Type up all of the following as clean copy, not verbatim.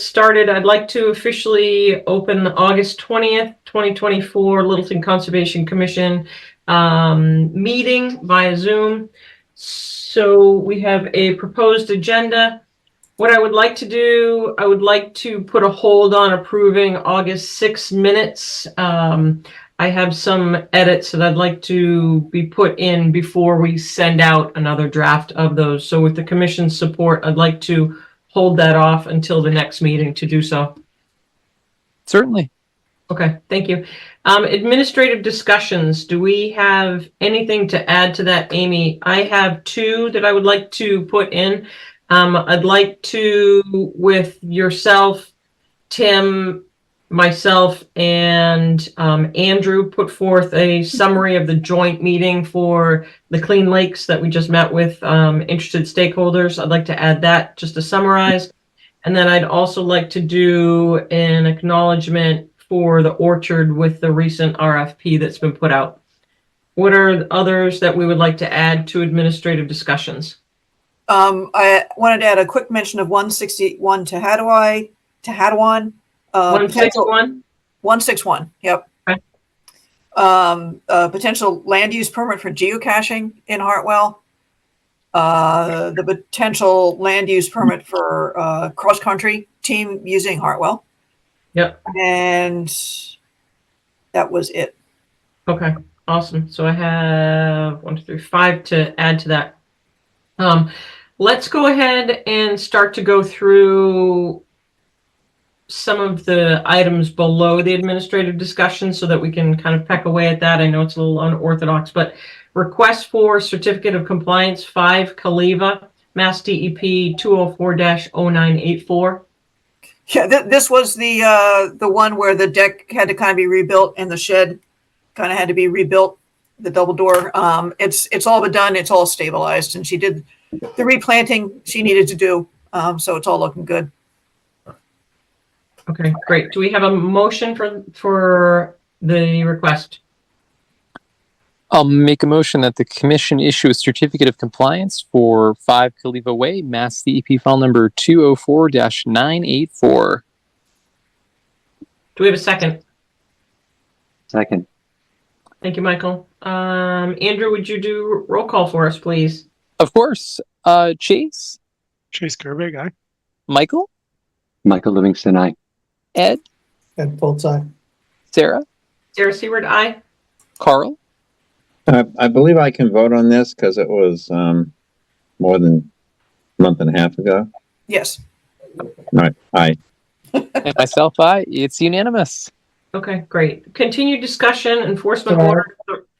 started, I'd like to officially open the August 20th, 2024 Littleton Conservation Commission meeting via Zoom. So we have a proposed agenda. What I would like to do, I would like to put a hold on approving August 6 minutes. I have some edits that I'd like to be put in before we send out another draft of those. So with the commission's support, I'd like to hold that off until the next meeting to do so. Certainly. Okay, thank you. Administrative discussions. Do we have anything to add to that, Amy? I have two that I would like to put in. I'd like to, with yourself, Tim, myself, and Andrew, put forth a summary of the joint meeting for the Clean Lakes that we just met with interested stakeholders. I'd like to add that just to summarize. And then I'd also like to do an acknowledgement for the orchard with the recent RFP that's been put out. What are others that we would like to add to administrative discussions? I wanted to add a quick mention of 161 Tehadawon. 161? 161, yep. Okay. Potential land use permit for geocaching in Hartwell. The potential land use permit for cross-country team using Hartwell. Yep. And that was it. Okay, awesome. So I have 1, 2, 3, 5 to add to that. Let's go ahead and start to go through some of the items below the administrative discussion so that we can kind of peck away at that. I know it's a little unorthodox, but request for certificate of compliance 5 Caliva, Mass DEP 204-0984. Yeah, this was the one where the deck had to kind of be rebuilt and the shed kind of had to be rebuilt, the double door. It's all been done. It's all stabilized, and she did the replanting she needed to do. So it's all looking good. Okay, great. Do we have a motion for the request? I'll make a motion that the commission issue a certificate of compliance for 5 Caliva Way, Mass DEP file number 204-984. Do we have a second? Second. Thank you, Michael. Andrew, would you do roll call for us, please? Of course. Chase? Chase Gerbig, aye. Michael? Michael Livingston, aye. Ed? Ed Foltz, aye. Sarah? Sarah Seward, aye. Carl? I believe I can vote on this because it was more than a month and a half ago. Yes. All right. Aye. And myself, aye. It's unanimous. Okay, great. Continued discussion, enforcement order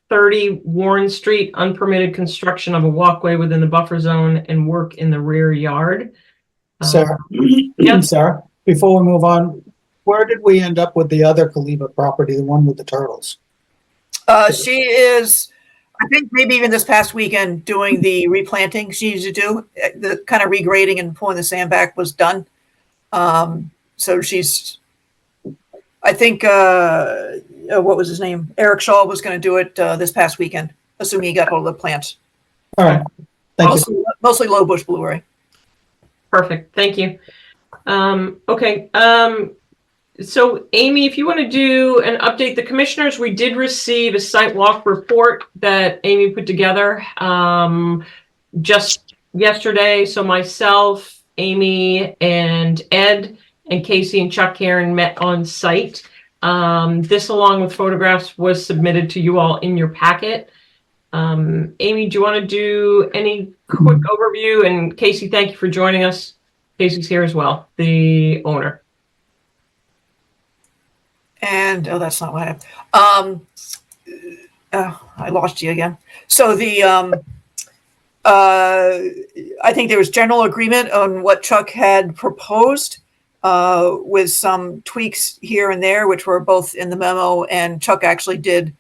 30 Warren Street, unpermitted construction of a walkway within the buffer zone and work in the rear yard. Sarah, Yep. Sarah, before we move on, where did we end up with the other Caliva property, the one with the turtles? She is, I think maybe even this past weekend, doing the replanting she needs to do. The kind of regrading and pulling the sand back was done. So she's, I think, what was his name? Eric Shaw was going to do it this past weekend, assuming he got hold of the plants. All right. Thank you. Mostly low bush blueberry. Perfect, thank you. Okay, so Amy, if you want to do an update, the commissioners, we did receive a site walk report that Amy put together just yesterday. So myself, Amy, and Ed, and Casey and Chuck Karen met on site. This, along with photographs, was submitted to you all in your packet. Amy, do you want to do any quick overview? And Casey, thank you for joining us. Casey's here as well, the owner. And, oh, that's not what I lost you again. So the, I think there was general agreement on what Chuck had proposed, with some tweaks here and there, which were both in the memo, and Chuck actually did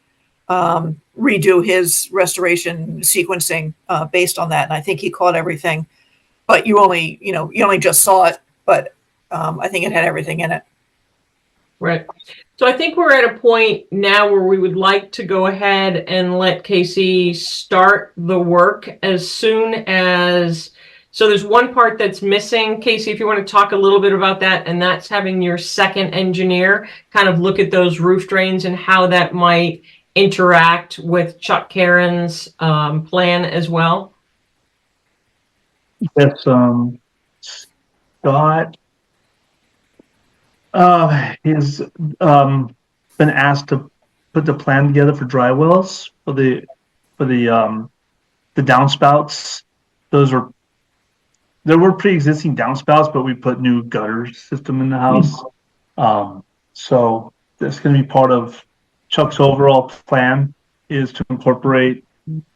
redo his restoration sequencing based on that. And I think he caught everything, but you only just saw it, but I think it had everything in it. Right. So I think we're at a point now where we would like to go ahead and let Casey start the work as soon as So there's one part that's missing. Casey, if you want to talk a little bit about that, and that's having your second engineer kind of look at those roof drains and how that might interact with Chuck Karen's plan as well. Yes, Scott he's been asked to put the plan together for dry wells for the downspouts. There were pre-existing downspouts, but we put new gutter system in the house. So that's going to be part of Chuck's overall plan, is to incorporate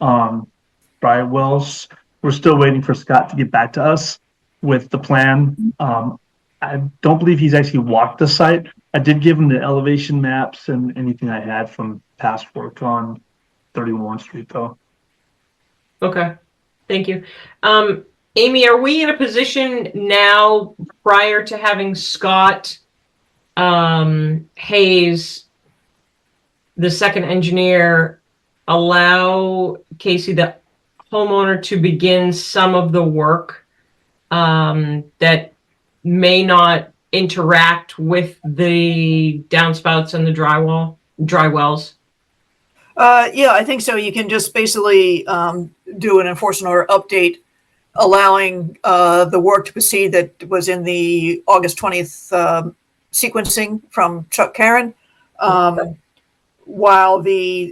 dry wells. We're still waiting for Scott to get back to us with the plan. I don't believe he's actually walked the site. I did give him the elevation maps and anything I had from past work on 31 Street, though. Okay, thank you. Amy, are we in a position now, prior to having Scott Hayes, the second engineer, allow Casey, the homeowner, to begin some of the work that may not interact with the downspouts and the dry wells? Yeah, I think so. You can just basically do an enforcement order update allowing the work to proceed that was in the August 20th sequencing from Chuck Karen. While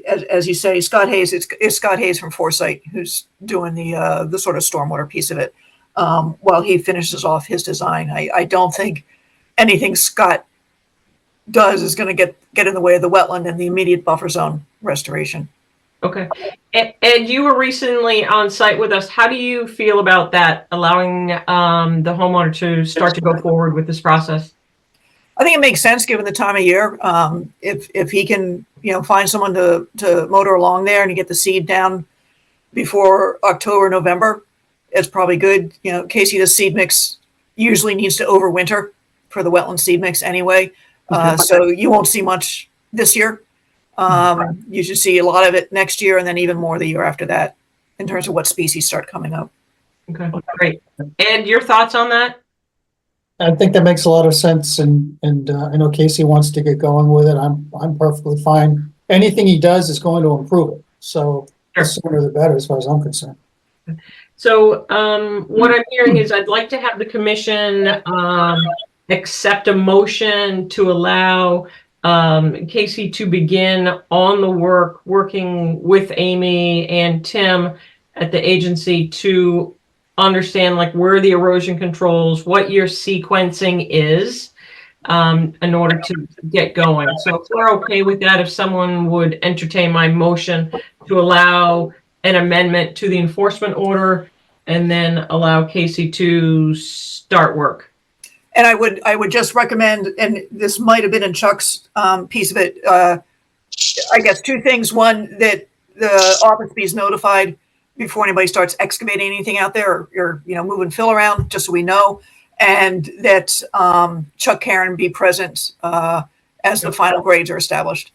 as you say, Scott Hayes, it's Scott Hayes from Foresight who's doing the sort of stormwater piece of it. While he finishes off his design, I don't think anything Scott does is going to get in the way of the wetland and the immediate buffer zone restoration. Okay. Ed, you were recently on site with us. How do you feel about that, allowing the homeowner to start to go forward with this process? I think it makes sense given the time of year. If he can, find someone to motor along there and get the seed down before October, November, it's probably good. Casey, the seed mix usually needs to overwinter for the wetland seed mix anyway. So you won't see much this year. You should see a lot of it next year and then even more the year after that in terms of what species start coming up. Okay, great. Ed, your thoughts on that? I think that makes a lot of sense, and I know Casey wants to get going with it. I'm perfectly fine. Anything he does is going to improve it. So the sooner the better, as far as I'm concerned. So what I'm hearing is I'd like to have the commission accept a motion to allow Casey to begin on the working with Amy and Tim at the agency to understand where the erosion controls, what your sequencing is in order to get going. So if we're okay with that, if someone would entertain my motion to allow an amendment to the enforcement order and then allow Casey to start work. And I would just recommend, and this might have been in Chuck's piece of it, I guess two things. One, that the office be notified before anybody starts excavating anything out there or moving fill around, just so we know, and that Chuck Karen be present as the final grades are established.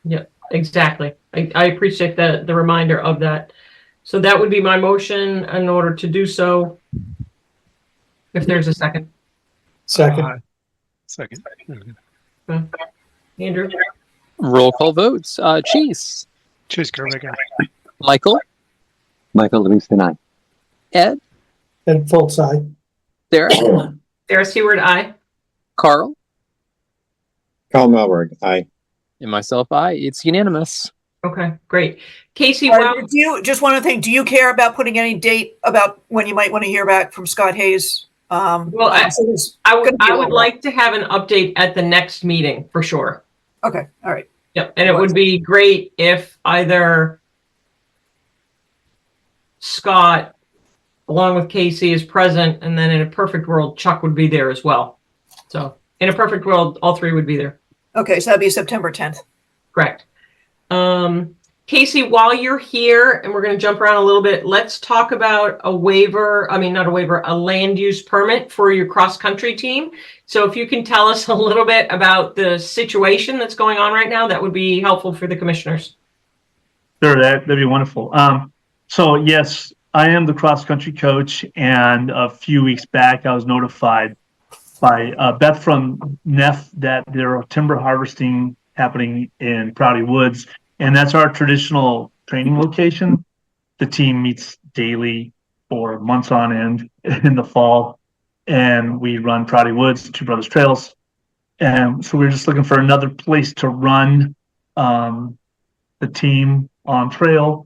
Yeah, exactly. I appreciate the reminder of that. So that would be my motion in order to do so. If there's a second. Second. Second. Andrew? Roll call votes. Chase. Chase Gerwig. Michael. Michael Livingston, aye. Ed. And full side. Sarah. Sarah Seward, aye. Carl. Carl Melberg, aye. And myself, aye. It's unanimous. Okay, great. Casey, well, Just one other thing, do you care about putting any date about when you might want to hear back from Scott Hayes? well, I would like to have an update at the next meeting for sure. Okay, all right. Yep, and it would be great if either Scott, along with Casey, is present, and then in a perfect world, Chuck would be there as well. So in a perfect world, all three would be there. Okay, so that'd be September 10th. Correct. Casey, while you're here, and we're going to jump around a little bit, let's talk about a waiver. I mean, not a waiver, a land use permit for your cross-country team. So if you can tell us a little bit about the situation that's going on right now, that would be helpful for the commissioners. Sure, that'd be wonderful. So yes, I am the cross-country coach, and a few weeks back, I was notified by Beth from Neff that there are timber harvesting happening in Prouty Woods, and that's our traditional training location. The team meets daily for months on end in the fall, and we run Prouty Woods, Two Brothers Trails. And so we're just looking for another place to run the team on trail,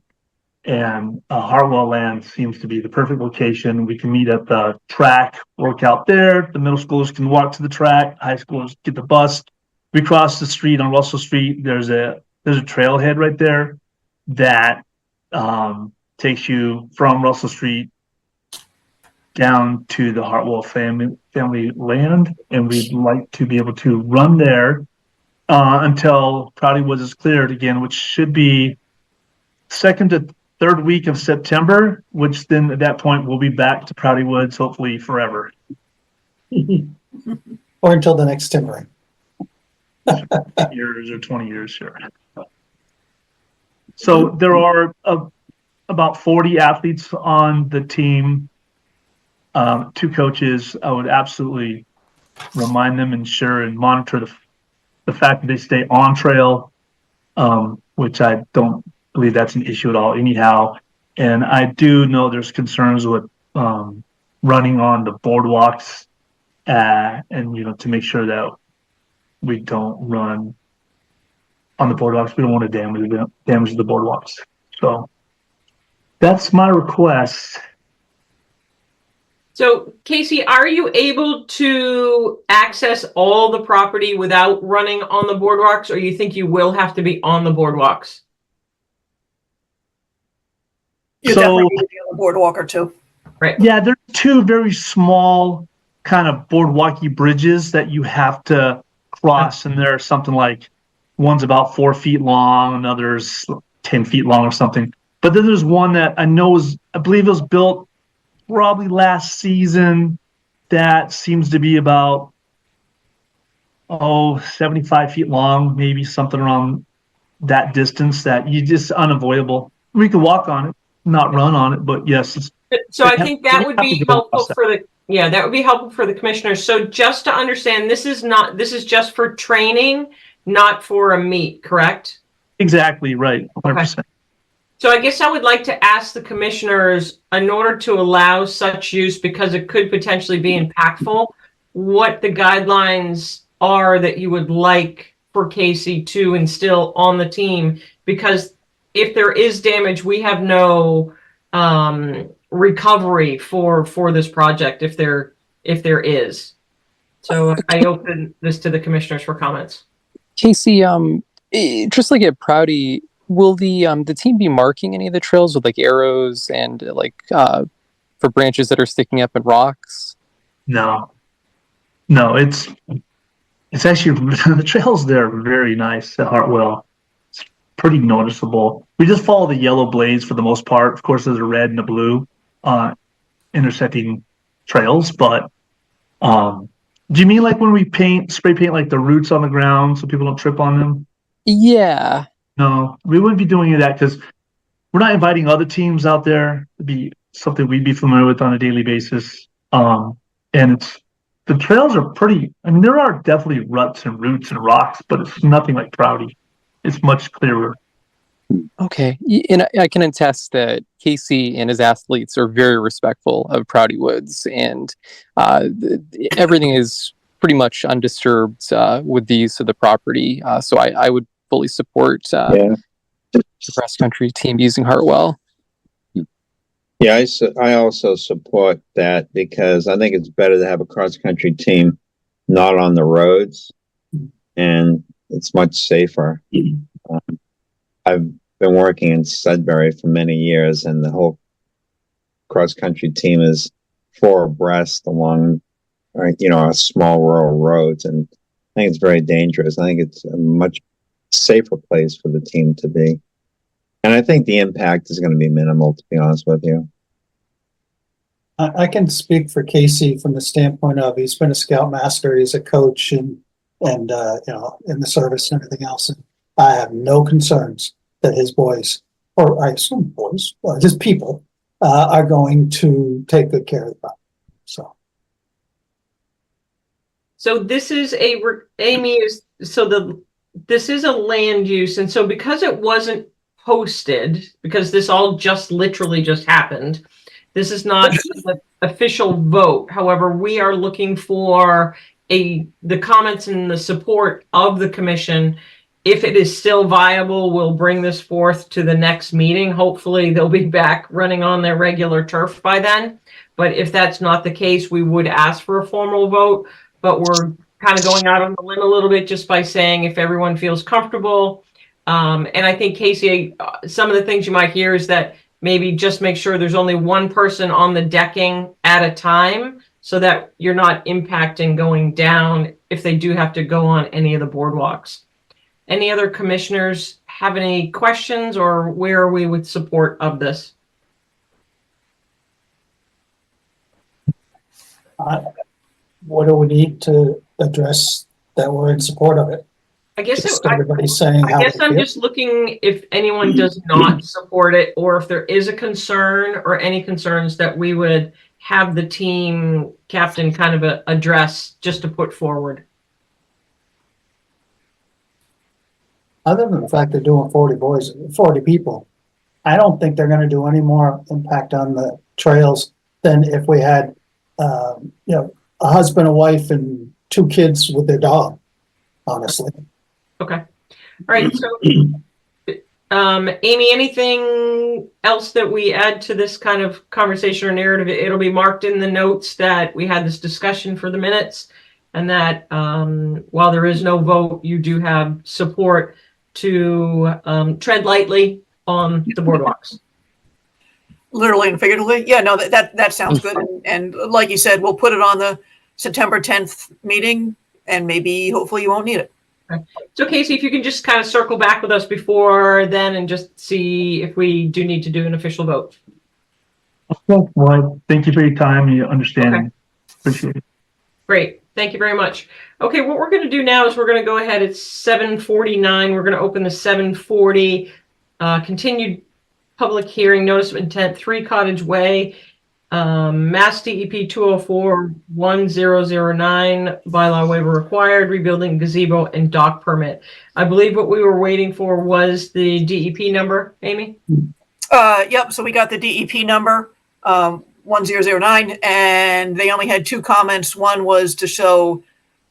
and Hartwell Land seems to be the perfect location. We can meet at the track, work out there. The middle schoolers can walk to the track. High schoolers get the bus. We cross the street on Russell Street. There's a trailhead right there that takes you from Russell Street down to the Hartwell family land, and we'd like to be able to run there until Prouty Woods is cleared again, which should be second to third week of September, which then at that point we'll be back to Prouty Woods, hopefully forever. Or until the next timbering. Years or 20 years, sure. So there are about 40 athletes on the team, 2 coaches. I would absolutely remind them, ensure and monitor the fact that they stay on trail, which I don't believe that's an issue at all anyhow. And I do know there's concerns with running on the boardwalks and, to make sure that we don't run on the boardwalks. We don't want to damage the boardwalks. So that's my request. So Casey, are you able to access all the property without running on the boardwalks, or you think you will have to be on the boardwalks? You definitely need to be on the boardwalk or two. Right. Yeah, there's 2 very small kind of boardwalky bridges that you have to cross, and they're something like, one's about 4 feet long, another's 10 feet long or something. But then there's one that I believe it was built probably last season, that seems to be about 75 feet long, maybe something around that distance, that you just unavoidable. We could walk on it, not run on it, but yes. So I think that would be helpful that would be helpful for the commissioners. So just to understand, this is just for training, not for a meet, correct? Exactly right. 100%. Okay. So I guess I would like to ask the commissioners, in order to allow such use, because it could potentially be impactful, what the guidelines are that you would like for Casey to instill on the team. Because if there is damage, we have no recovery for this project if there is. So I open this to the commissioners for comments. Casey, just like at Prouty, will the team be marking any of the trails with like arrows and for branches that are sticking up in rocks? No, it's actually the trails there are very nice at Hartwell. It's pretty noticeable. We just follow the yellow blades for the most part. Of course, there's a red and a blue intersecting trails, but do you mean like when we spray paint like the roots on the ground so people don't trip on them? Yeah. No, we wouldn't be doing that because we're not inviting other teams out there. It'd be something we'd be familiar with on a daily basis. And the trails are pretty, I mean, there are definitely ruts and roots and rocks, but it's nothing like Prouty. It's much clearer. Okay. And I can attest that Casey and his athletes are very respectful of Prouty Woods, and everything is pretty much undisturbed with the use of the property. So I would fully support the cross-country team using Hartwell. Yeah, I also support that because I think it's better to have a cross-country team not on the roads, and it's much safer. I've been working in Sudbury for many years, and the whole cross-country team is 4 abreast along, a small rural roads, and I think it's very dangerous. I think it's a much safer place for the team to be. And I think the impact is going to be minimal, to be honest with you. I can speak for Casey from the standpoint of he's been a scoutmaster, he's a coach, and in the service and everything else. And I have no concerns that his boys, or I assume boys, his people, are going to take good care of the property. So, So this is Amy is, this is a land use, and so because it wasn't posted, because this all just literally just happened, this is not an official vote. However, we are looking for the comments and the support of the commission. If it is still viable, we'll bring this forth to the next meeting. Hopefully they'll be back running on their regular turf by then. But if that's not the case, we would ask for a formal vote. But we're kind of going out on the limb a little bit just by saying if everyone feels comfortable. And I think, Casey, some of the things you might hear is that maybe just make sure there's only one person on the decking at a time so that you're not impacting going down if they do have to go on any of the boardwalks. Any other commissioners have any questions, or where are we with support of this? what do we need to address that we're in support of it? I guess Just everybody's saying how I guess they I'm feel. just looking if anyone does not support it, or if there is a concern or any concerns that we would have the team captain kind of address just to put forward. Other than the fact they're doing 40 people, I don't think they're gonna do any more impact on the trails than if we had, a husband, a wife, and 2 kids with their dog, honestly. Okay. All right. So, Amy, anything else that we add to this kind of conversation or narrative? It'll be marked in the notes that we had this discussion for the minutes, and that while there is no vote, you do have support to tread lightly on the boardwalks. Literally and figuratively. Yeah, no, that sounds good. And like you said, we'll put it on the September 10th meeting, and maybe hopefully you won't need it. Okay. So Casey, if you can just kind of circle back with us before then and just see if we do need to do an official vote. Well, thank you for your time and your understanding. Okay. Appreciate it. Great. Thank you very much. Okay, what we're going to do now is we're going to go ahead. It's 7:49. We're going to open the 7:40 continued public hearing, notice of intent, 3 Cottage Way, Mass DEP 204-1009, bylaw waiver required, rebuilding gazebo and dock permit. I believe what we were waiting for was the DEP number, Amy? Yep, so we got the DEP number, 1009, and they only had 2 comments. One was to show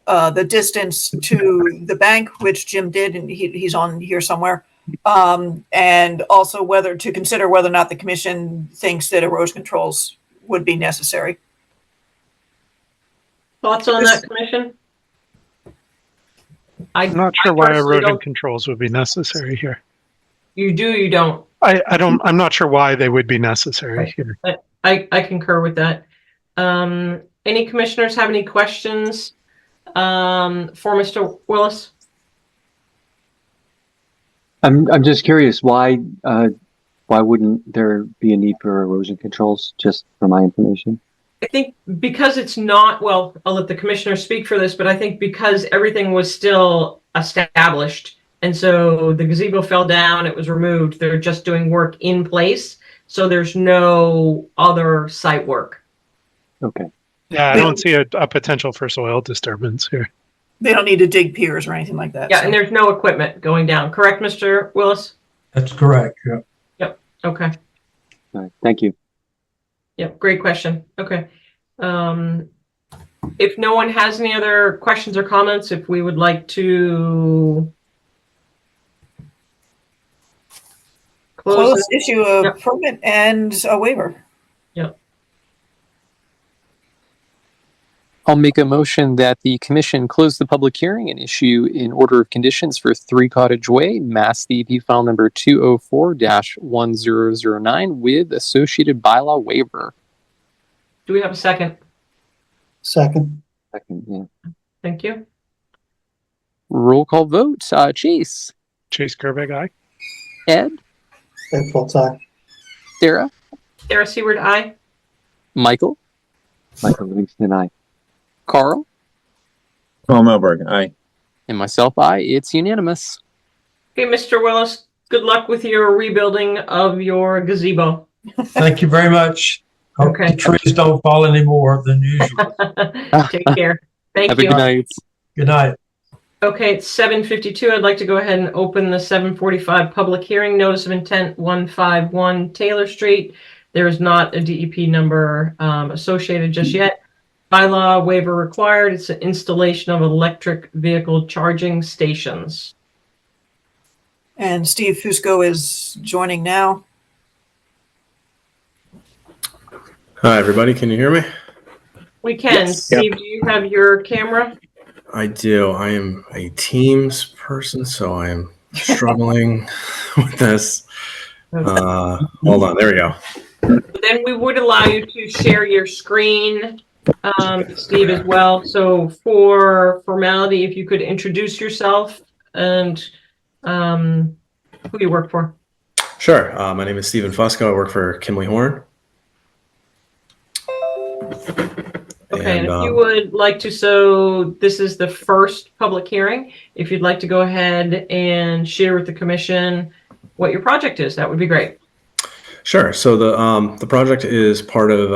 the distance to the bank, which Jim did, and he's on here somewhere. And also consider whether or not the commission thinks that erosion controls would be necessary. Thoughts on that, Commission? I'm not sure why personally erosion don't- controls would be necessary here. You do, you don't? I'm not sure why they would be necessary here. I concur with that. Any commissioners have any questions for Mr. Willis? I'm just curious why wouldn't there be a need for erosion controls? Just for my information. I think because it's not, well, I'll let the commissioner speak for this, but I think because everything was still established, and so the gazebo fell down, it was removed, they're just doing work in place, so there's no other site work. Okay. Yeah, I don't see a potential for soil disturbance here. They don't need to dig piers or anything like that. Yeah, so. and there's no equipment going down, correct, Mr. Willis? That's correct, yeah. Okay. All right. Thank you. Yep, great question. Okay. If no one has any other questions or comments, if we would like to Close issue of Yep. permit and a waiver. I'll make a motion that the commission close the public hearing and issue an order of conditions for 3 Cottage Way, Mass DEP file number 204-1009 with associated bylaw waiver. Do we have a second? Second, Second, yeah. Thank you. Roll call vote. Chase, Chase Gerbeck, aye. Ed, Ed Fultz, aye. Sarah, Sarah Seward, aye. Michael, Michael Livingston, aye. Carl, Paul Melberg, aye. and myself, aye. It's unanimous. Okay, Mr. Willis, good luck with your rebuilding of your gazebo. Thank you very much. Hope Okay. the trees don't fall any more than usual. Take care. Thank Have a you. good night. Good night. Okay, it's 7:52. I'd like to go ahead and open the 7:45 public hearing. Notice of intent 151 Taylor Street. There is not a DEP number associated just yet. Bylaw waiver required. It's an installation of electric vehicle charging stations. And Steve Fusco is joining now. Hi, everybody. Can you hear me? We can. Yes. Steve, do you have your camera? I do. I am a Teams person, so I am struggling with this. Hold on. There we go. Then we would allow you to share your screen, Steve, as well. So for formality, if you could introduce yourself and who you work for. Sure. My name is Stephen Fusco. I work for Kimley Horn. Okay, and if you would like to, so this is the first public hearing. If you'd like to go ahead and share with the commission what your project is, that would be great. Sure. So the project is part of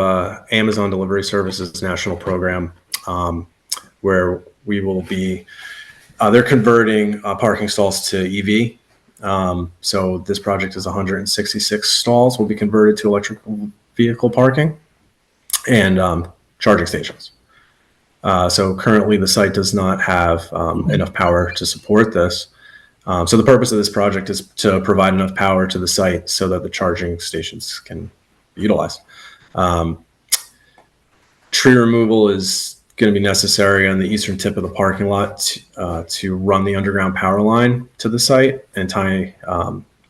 Amazon Delivery Services national program, where we will be they're converting parking stalls to EV. So this project is 166 stalls will be converted to electrical vehicle parking and charging stations. So currently the site does not have enough power to support this. So the purpose of this project is to provide enough power to the site so that the charging stations can be utilized. Tree removal is going to be necessary on the eastern tip of the parking lot to run the underground power line to the site and tie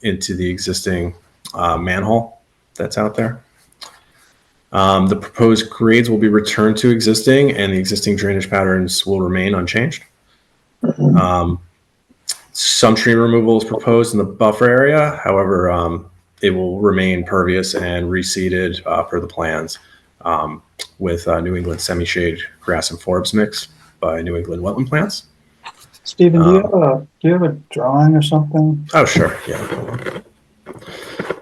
into the existing manhole that's out there. The proposed grades will be returned to existing, and the existing drainage patterns will remain unchanged. Some tree removal is proposed in the buffer area. However, it will remain pervious and reseeded per the plans with New England semi-shade grass and forbs mix by New England Wetland Plants. Stephen, do you have a drawing or something? Oh, sure. Yeah. Hold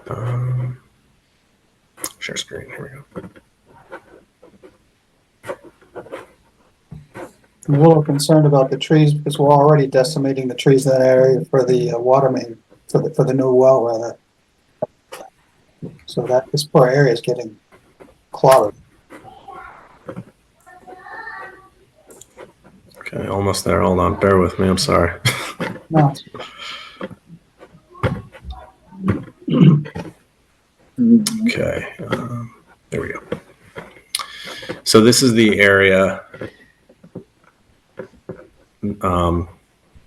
on. Share screen. Here we go. I'm a little concerned about the trees because we're already decimating the trees in that area for the water main, for the new well rather. So that this poor area is getting clobbered. Okay, almost there. Hold on. Bear with me. I'm sorry. No. Okay. There we go. So this is the area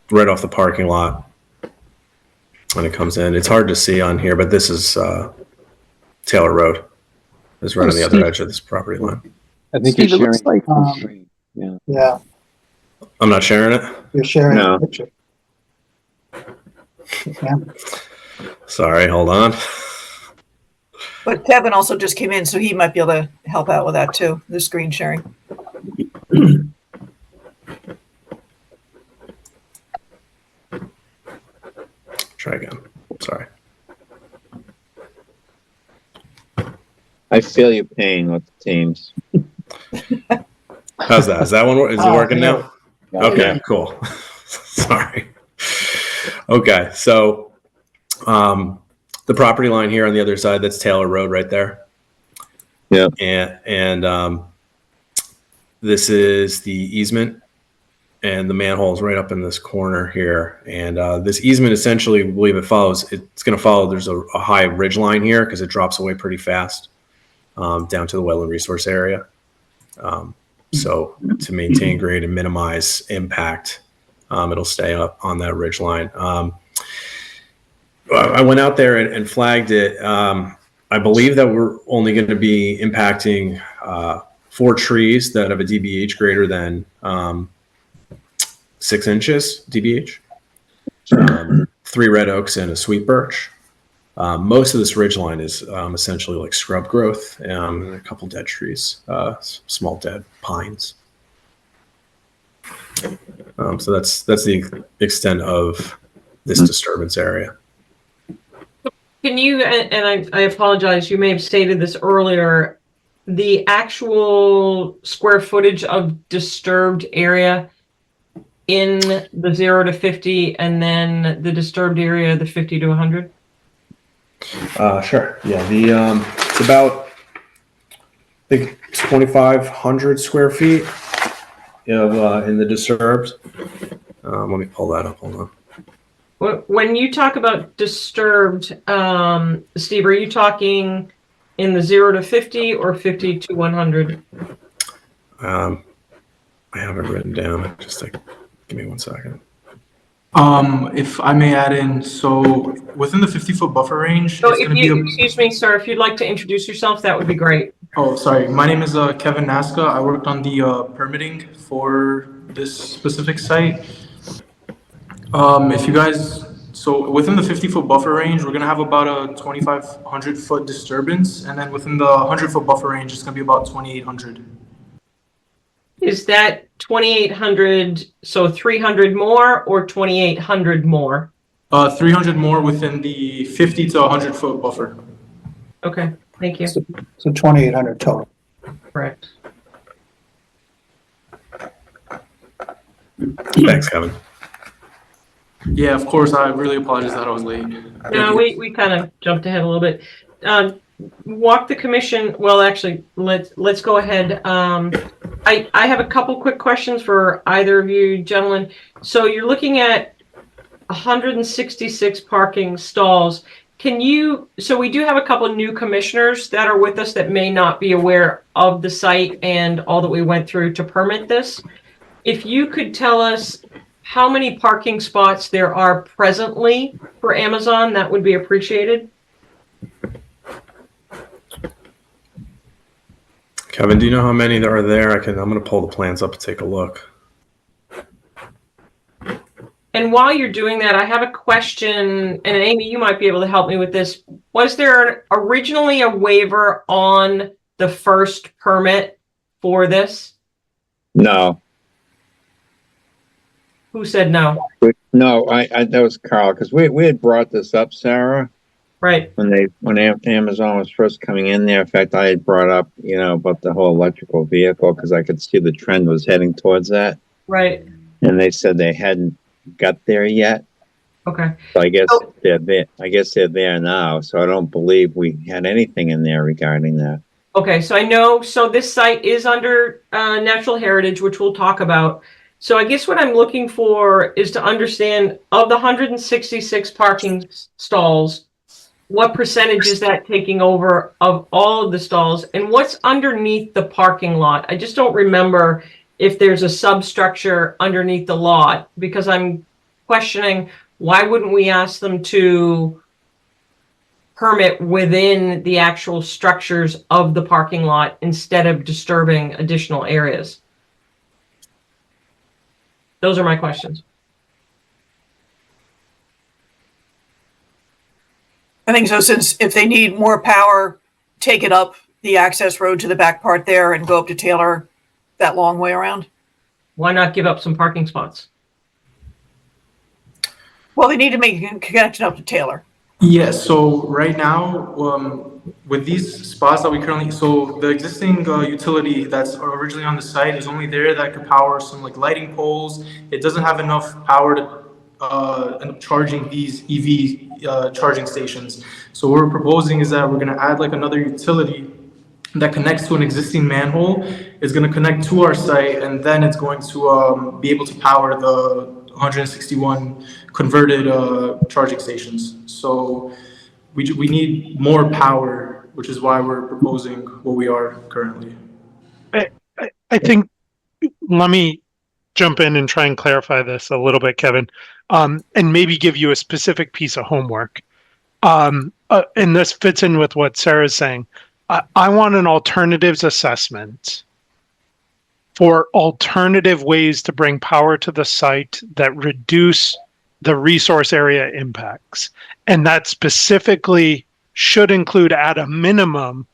right off the parking lot when it comes in. It's hard to see on here, but this is Taylor Road. It's right on the other edge of this property line. I think Steve, it you're looks sharing. like, Yeah, I'm not sharing it. you're sharing No. a picture. Yeah. Sorry, hold on. But Kevin also just came in, so he might be able to help out with that too, the screen sharing. Try again. Sorry. I feel your pain with the Teams. How's that? Is that one? Is it working now? Okay, Yeah. cool. Sorry. Okay, so the property line here on the other side, that's Taylor Road right there. Yeah. And this is the easement, and the manhole is right up in this corner here. And this easement essentially, we believe it's going to follow, there's a high ridge line here because it drops away pretty fast down to the wetland resource area. So to maintain grade and minimize impact, it'll stay up on that ridge line. I went out there and flagged it. I believe that we're only going to be impacting 4 trees that have a DBH greater than 6 inches DBH, 3 red oaks and a sweet birch. Most of this ridgeline is essentially like scrub growth and a couple dead trees, small dead pines. So that's the extent of this disturbance area. Can you, and I apologize, you may have stated this earlier, the actual square footage of disturbed area in the 0 to 50 and then the disturbed area, the 50 to 100? Sure. Yeah. It's about, I think, 2,500 square feet of in the disturbed. Let me pull that up. Hold on. When you talk about disturbed, Steve, are you talking in the 0 to 50 or 50 to 100? I have it written down. Just like, give me 1 second. If I may add in, so within the 50-foot buffer range, So it's if going to be you, excuse me, sir, if you'd like to introduce yourself, that would be great. Oh, sorry. My name is Kevin Nasca. I worked on the permitting for this specific site. If you guys, so within the 50-foot buffer range, we're going to have about a 2,500-foot disturbance, and then within the 100-foot buffer range, it's going to be about 2,800. Is that 2,800, so 300 more or 2,800 more? 300 more within the 50 to 100-foot buffer. Okay, thank you. So 2,800 total. Correct. Thanks, Kevin. Yeah, of course. I really apologize that I was late. No, we kind of jumped ahead a little bit. Walk the commission. Well, actually, let's go ahead. I have a couple quick questions for either of you gentlemen. So you're looking at 166 parking stalls. So we do have a couple of new commissioners that are with us that may not be aware of the site and all that we went through to permit this. If you could tell us how many parking spots there are presently for Amazon, that would be appreciated. Kevin, do you know how many there are there? I'm going to pull the plans up and take a look. And while you're doing that, I have a question, and Amy, you might be able to help me with this. Was there originally a waiver on the first permit for this? No, Who said no? no, I that was Carl, because we had brought this up, Sarah, Right, when Amazon was first coming in there. In fact, I had brought up, about the whole electrical vehicle, because I could see the trend was heading towards that. right. And they said they hadn't got there yet. Okay. So I guess they're there. I guess they're there now. So I don't believe we had anything in there regarding that. Okay, so I know, so this site is under natural heritage, which we'll talk about. So I guess what I'm looking for is to understand, of the 166 parking stalls, what percentage is that taking over of all of the stalls, and what's underneath the parking lot? I just don't remember if there's a substructure underneath the lot, because I'm questioning, why wouldn't we ask them to permit within the actual structures of the parking lot instead of disturbing additional areas? Those are my questions. I think so, since if they need more power, take it up the access road to the back part there and go up to Taylor that long way around. Why not give up some parking spots? Well, they need to make a connection up to Taylor. Yes, so right now, with these spots that we currently, so the existing utility that's originally on the site is only there that could power some like lighting poles. It doesn't have enough power to end up charging these EV charging stations. So what we're proposing is that we're going to add like another utility that connects to an existing manhole. Is going to connect to our site, and then it's going to be able to power the 161 converted charging stations. So we need more power, which is why we're proposing what we are currently. I think, let me jump in and try and clarify this a little bit, Kevin, and maybe give you a specific piece of homework. And this fits in with what Sarah's saying. I want an alternatives assessment for alternative ways to bring power to the site that reduce the resource area impacts. And that specifically should include, at a minimum,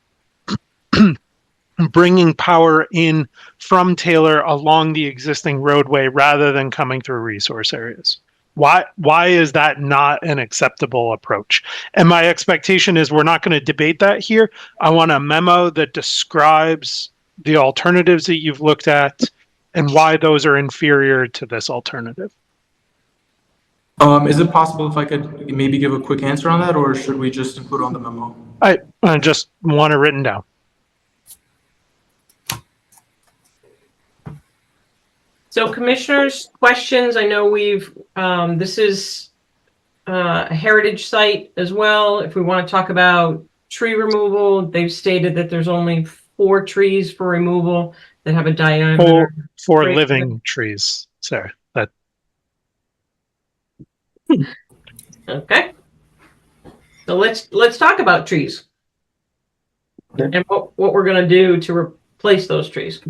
bringing power in from Taylor along the existing roadway rather than coming through resource areas. Why is that not an acceptable approach? And my expectation is we're not going to debate that here. I want a memo that describes the alternatives that you've looked at and why those are inferior to this alternative. Is it possible if I could maybe give a quick answer on that, or should we just include it on the memo? I just want it written down. So commissioners, questions? I know this is a heritage site as well. If we want to talk about tree removal, they've stated that there's only 4 trees for removal that have a diameter. For Great. living trees, Sarah. That Okay. So let's talk about trees. Okay. And what we're going to do to replace those trees.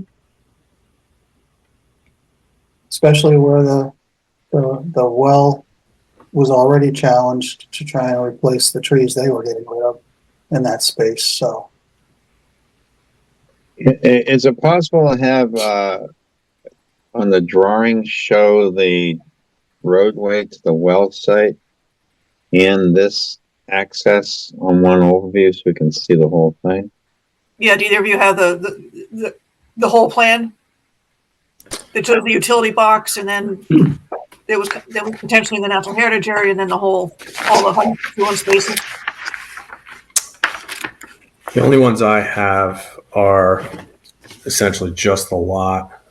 Especially where the well was already challenged to try and replace the trees they were getting rid of in that space, so. Is it possible to have, on the drawing, show the roadway to the well site and this access on one overview so we can see the whole thing? Yeah, do either of you have the whole plan? It shows the utility box, and then there was potentially the natural heritage area, and then all the home spaces. The only ones I have are essentially just the lot.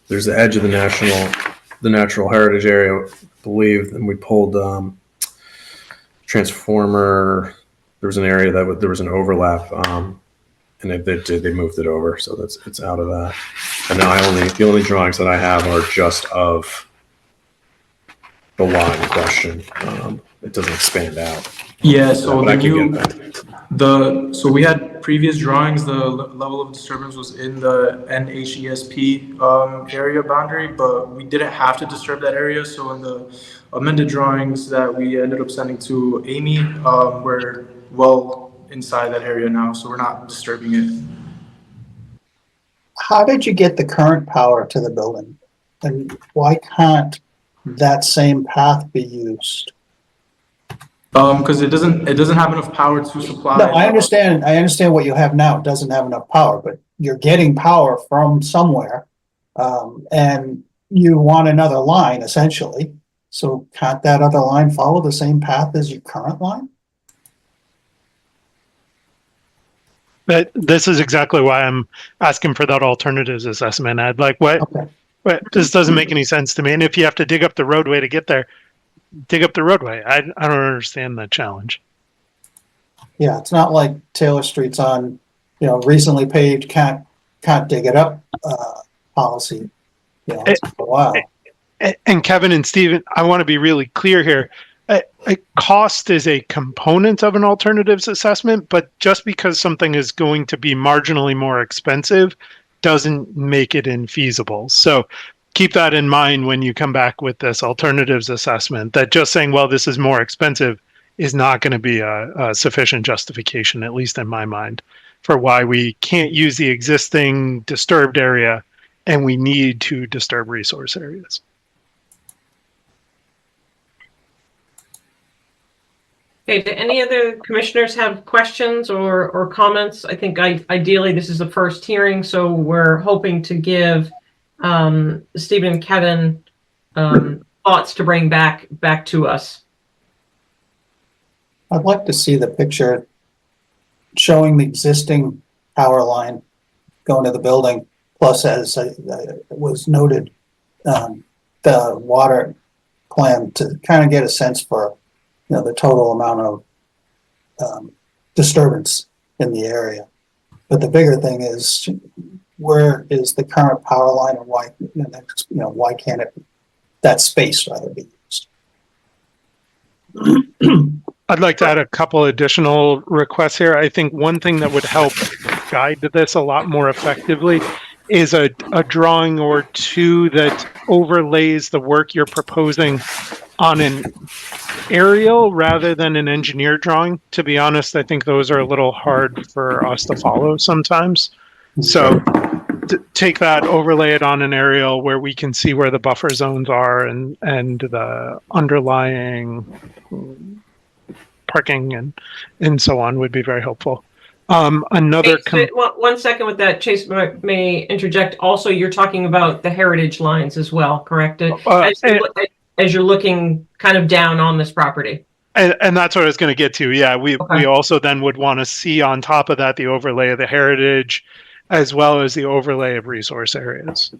There's the edge of the natural heritage area, I believe, and we pulled transformer. There was an area there was an overlap, and they moved it over, so it's out of that. And now the only drawings that I have are just of the lot in question. It doesn't expand out. Yeah, so But the I can new, get that. so we had previous drawings, the level of disturbance was in the NHESP area boundary, but we didn't have to disturb that area. So in the amended drawings that we ended up sending to Amy, we're well inside that area now, so we're not disturbing it. How did you get the current power to the building? And why can't that same path be used? Because it doesn't have enough power to supply. No, I understand what you have now. It doesn't have enough power, but you're getting power from somewhere. And you want another line essentially. So can't that other line follow the same path as your current line? But this is exactly why I'm asking for that alternatives assessment. I'd like Okay. this doesn't make any sense to me. And if you have to dig up the roadway to get there, dig up the roadway. I don't understand that challenge. Yeah, it's not like Taylor Street's on, recently paved, can't dig it up, policy. It's been a while. And Kevin and Stephen, I want to be really clear here. Cost is a component of an alternatives assessment, but just because something is going to be marginally more expensive doesn't make it infeasible. So keep that in mind when you come back with this alternatives assessment, that just saying, well, this is more expensive is not going to be a sufficient justification, at least in my mind, for why we can't use the existing disturbed area and we need to disturb resource areas. Okay, do any other commissioners have questions or comments? I think ideally this is the first hearing, so we're hoping to give Stephen and Kevin thoughts to bring back to us. I'd like to see the picture showing the existing power line going to the building, plus as was noted, the water plan to kind of get a sense for the total amount of disturbance in the area. But the bigger thing is, where is the current power line, and why why can't that space rather be used? I'd like to add a couple additional requests here. I think one thing that would help guide this a lot more effectively is a drawing or two that overlays the work you're proposing on an aerial rather than an engineer drawing. To be honest, I think those are a little hard for us to follow sometimes. So take that, overlay it on an aerial where we can see where the buffer zones are and the underlying parking and so on would be very helpful. Another Chase, 1 second with that, Chase may interject. Also, you're talking about the heritage lines as well, correct? As you're looking kind of down on this property. And that's what I was going to get to. Yeah, we also then would want to see on top of that the overlay of the heritage, as well as the overlay of resource areas.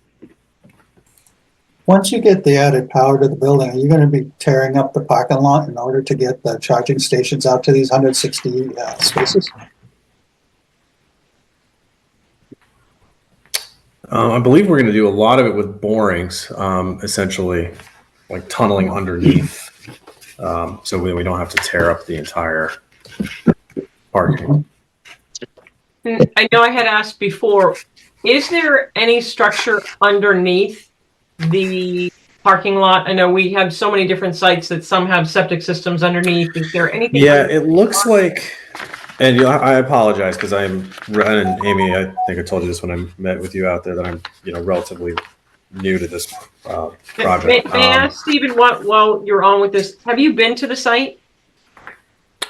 Once you get the added power to the building, are you going to be tearing up the parking lot in order to get the charging stations out to these 160 spaces? I believe we're going to do a lot of it with borings, essentially, like tunneling underneath, so we don't have to tear up the entire parking. I know I had asked before, is there any structure underneath the parking lot? I know we have so many different sites that some have septic systems underneath. Is there anything? Yeah, it looks like, and I apologize because and Amy, I think I told you this when I met with you out there, that I'm relatively new to this project. May I ask, Stephen, while you're on with this, have you been to the site?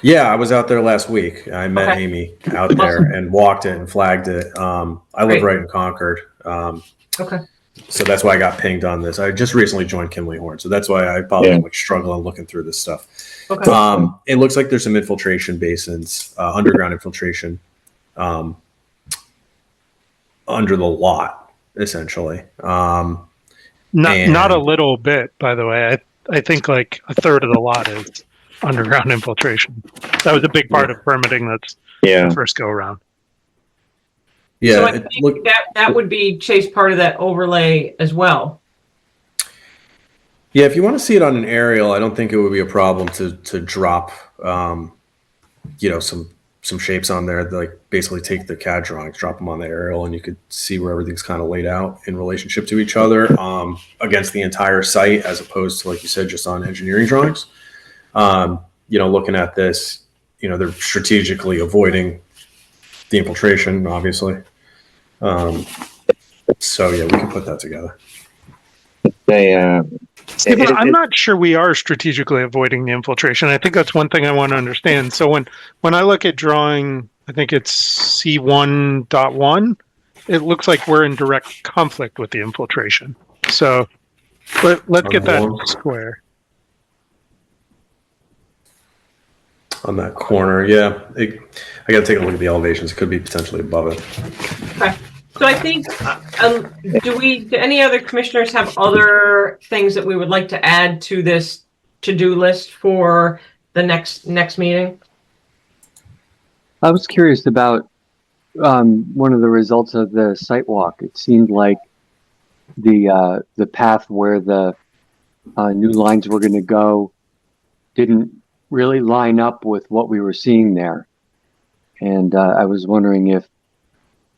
Yeah, I was out there last week. I met Amy out there and walked it and flagged it. I live right in Concord. Okay. So that's why I got pinged on this. I just recently joined Kimley Horn, so that's why I probably like struggling looking through this stuff. Okay. It looks like there's some infiltration basins, underground infiltration, under the lot, essentially. Not a little bit, by the way. I think like a third of the lot is underground infiltration. That was a big part of permitting. That's the first go around. Yeah, so I think that would be, Chase, part of that overlay as well. Yeah, if you want to see it on an aerial, I don't think it would be a problem to drop, some shapes on there. Like basically take the CAD drawings, drop them on the aerial, and you could see where everything's kind of laid out in relationship to each other against the entire site, as opposed to, like you said, just on engineering drawings. Looking at this, they're strategically avoiding the infiltration, obviously. So yeah, we can put that together. Stephen, I'm not sure we are strategically avoiding the infiltration. I think that's one thing I want to understand. So when I look at drawing, I think it's C1.1, it looks like we're in direct conflict with the infiltration. So let's get that square. On that corner, yeah. I got to take a look at the elevations. It could be potentially above it. Okay. So I think, do any other commissioners have other things that we would like to add to this to-do list for the next meeting? I was curious about one of the results of the site walk. It seemed like the path where the new lines were going to go didn't really line up with what we were seeing there. And I was wondering if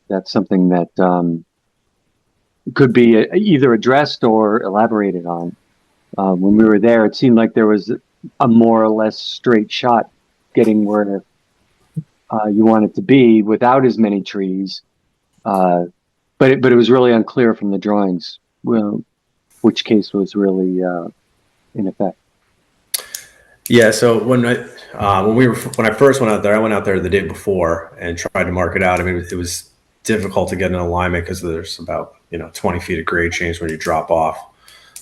that's something that could be either addressed or elaborated on. When we were there, it seemed like there was a more or less straight shot getting where you want it to be without as many trees. But it was really unclear from the drawings which case was really in effect. Yeah, so when I first went out there, I went out there the day before and tried to mark it out. I mean, it was difficult to get an alignment because there's about 20 feet of grade change when you drop off.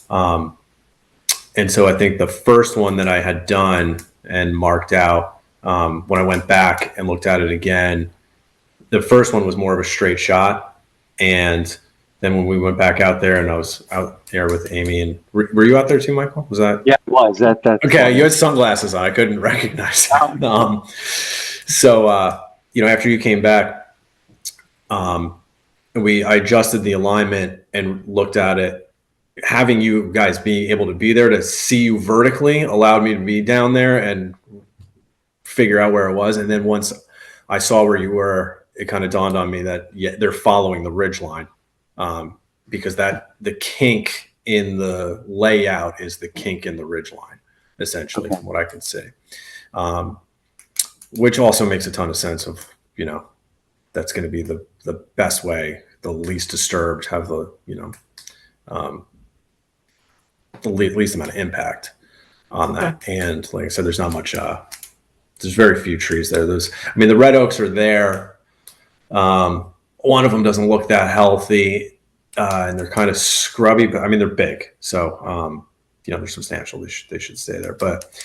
And so I think the first one that I had done and marked out, when I went back and looked at it again, the first one was more of a straight shot. And then when we went back out there, and I was out there with Amy, and were you out there too, Michael? Was that? Yeah, it was. That okay? You had sunglasses on. I couldn't recognize that. So after you came back, I adjusted the alignment and looked at it. Having you guys be able to be there to see you vertically allowed me to be down there and figure out where it was. And then once I saw where you were, it kind of dawned on me that they're following the ridge line. Because the kink in the layout is the kink in the ridge line, essentially, from what I can see. Which also makes a ton of sense of, that's going to be the best way the least disturbed, have the, the least amount of impact on that. And like I said, there's not much, there's very few trees there. The red oaks are there. One of them doesn't look that healthy, and they're kind of scrubby, but they're big. So, they're substantial. They should stay there. But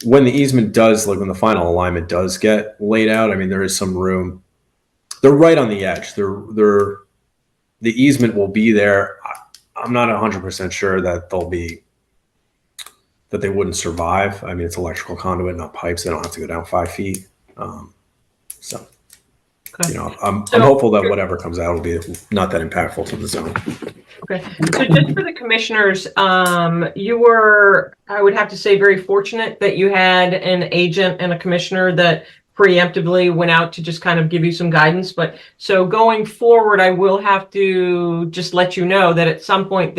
when the easement does, like when the final alignment does get laid out, there is some room. They're right on the edge. The easement will be there. I'm not 100% sure that they wouldn't survive. It's electrical conduit, not pipes. They don't have to go down 5 feet. So, I'm hopeful that whatever comes out will be not that impactful to the zone. Okay. So just for the commissioners, you were, I would have to say, very fortunate that you had an agent and a commissioner that preemptively went out to just kind of give you some guidance. But so going forward, I will have to just let you know that at some point,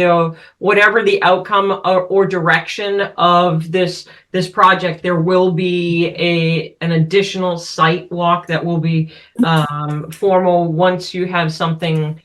whatever the outcome or direction of this project, there will be an additional site walk that will be formal once you have something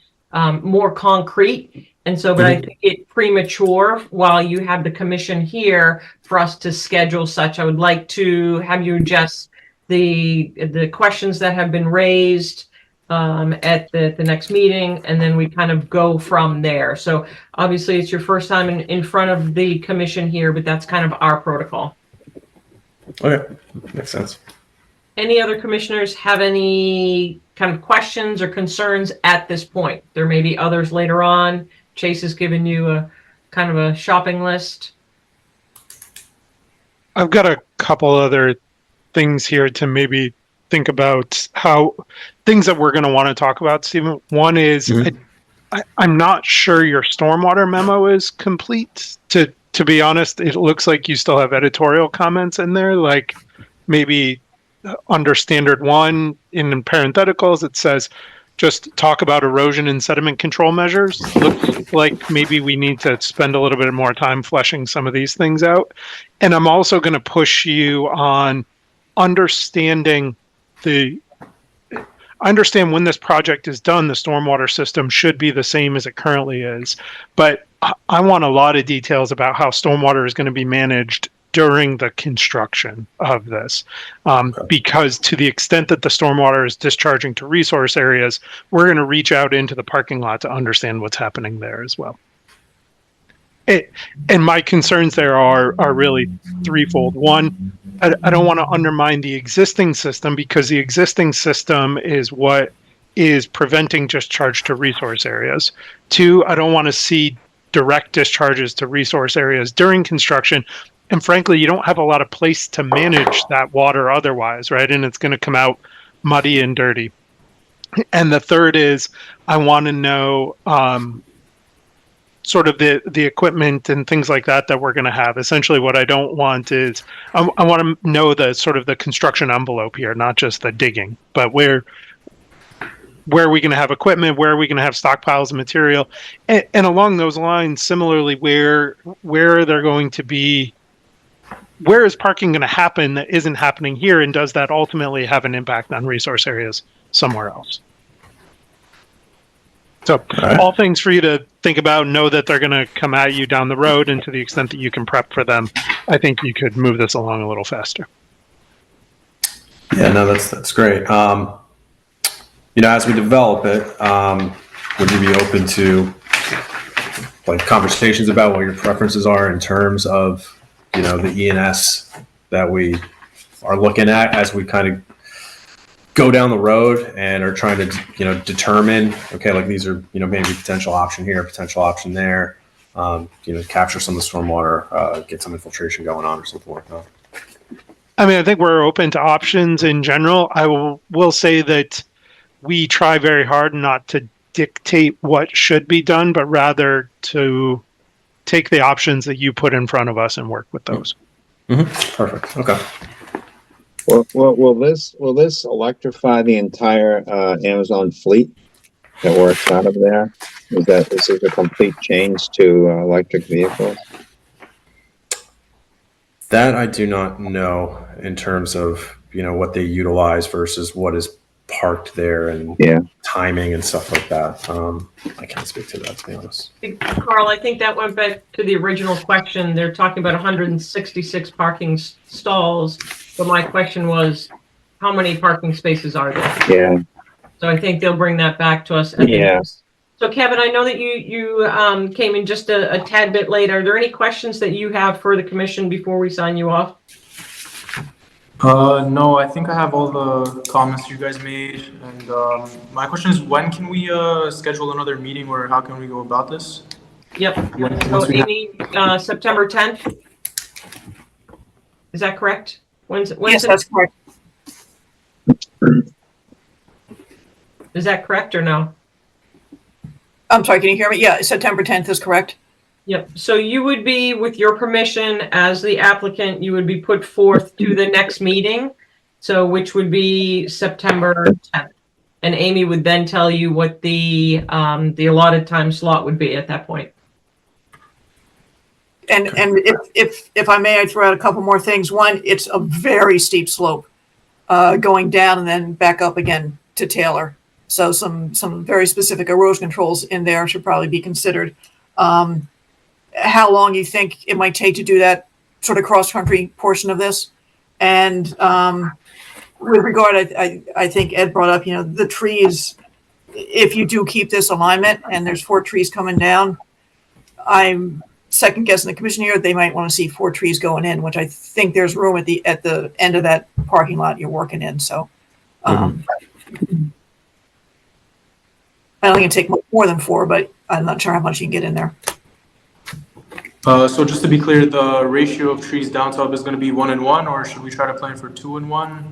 more concrete. And so, but I think it's premature while you have the commission here for us to schedule such. I would like to have you address the questions that have been raised at the next meeting, and then we kind of go from there. So obviously it's your first time in front of the commission here, but that's kind of our protocol. Okay, makes sense. Any other commissioners have any kind of questions or concerns at this point? There may be others later on. Chase has given you a kind of a shopping list. I've got a couple other things here to maybe think about how things that we're going to want to talk about, Stephen. One is I'm not sure your stormwater memo is complete. To be honest, it looks like you still have editorial comments in there, like maybe under standard 1 in parentheticals, it says just talk about erosion and sediment control measures. Looks like maybe we need to spend a little bit more time fleshing some of these things out. And I'm also going to push you on understand when this project is done, the stormwater system should be the same as it currently is. But I want a lot of details about how stormwater is going to be managed during the construction of this. Because to the extent that the stormwater is discharging to resource areas, we're going to reach out into the parking lot to understand what's happening there as well. And my concerns there are really threefold. One, I don't want to undermine the existing system, because the existing system is what is preventing discharge to resource areas. Two, I don't want to see direct discharges to resource areas during construction. And frankly, you don't have a lot of place to manage that water otherwise, right? And it's going to come out muddy and dirty. And the third is I want to know sort of the equipment and things like that we're going to have. Essentially, what I don't want is I want to know the sort of the construction envelope here, not just the digging, but where are we going to have equipment? Where are we going to have stockpiles of material? And along those lines, similarly, where are there going to be? Where is parking going to happen that isn't happening here, and does that ultimately have an impact on resource areas somewhere else? So all things for you to think about, know that they're going to come at you down the road, and to the extent that you can prep for them, I think you could move this along a little faster. Yeah, no, that's great. As we develop it, would you be open to like conversations about what your preferences are in terms of, the ENS that we are looking at as we kind of go down the road and are trying to, determine, okay, like these are, maybe potential option here, potential option there, capture some of the stormwater, get some infiltration going on or something like that. I think we're open to options in general. I will say that we try very hard not to dictate what should be done, but rather to take the options that you put in front of us and work with those. Perfect. Okay. Well, will this electrify the entire Amazon fleet that works out of there? Is it a complete change to electric vehicles? That I do not know in terms of what they utilize versus what is parked there and Yeah. timing and stuff like that. I can't speak to that, to be honest. Carl, I think that went back to the original question. They're talking about 166 parking stalls. But my question was, how many parking spaces are there? Yeah. So I think they'll bring that back to us. At the Yeah. next. So Kevin, I know that you came in just a tad bit late. Are there any questions that you have for the commission before we sign you off? No, I think I have all the comments you guys made, and my question is, when can we schedule another meeting, or how can we go about this? Yep. So Once we have- Amy, September 10th? Is that correct? When's Yes, it? that's correct. Is that correct or no? I'm sorry, can you hear me? Yeah, September 10th is correct. Yep. So you would be, with your permission as the applicant, you would be put forth to the next meeting. So which would be September 10th. And Amy would then tell you what the allotted time slot would be at that point. And if I may, I throw out a couple more things. One, it's a very steep slope, going down and then back up again to Taylor. So some very specific erosion controls in there should probably be considered. How long you think it might take to do that sort of cross-country portion of this? And with regard, I think Ed brought up, the trees, if you do keep this alignment and there's 4 trees coming down, I'm second guessing the commission here, they might want to see 4 trees going in, which I think there's room at the end of that parking lot you're working in. So I don't think it'd take more than 4, but I'm not sure how much you can get in there. So just to be clear, the ratio of trees down to up is going to be 1:1, or should we try to plan for 2:1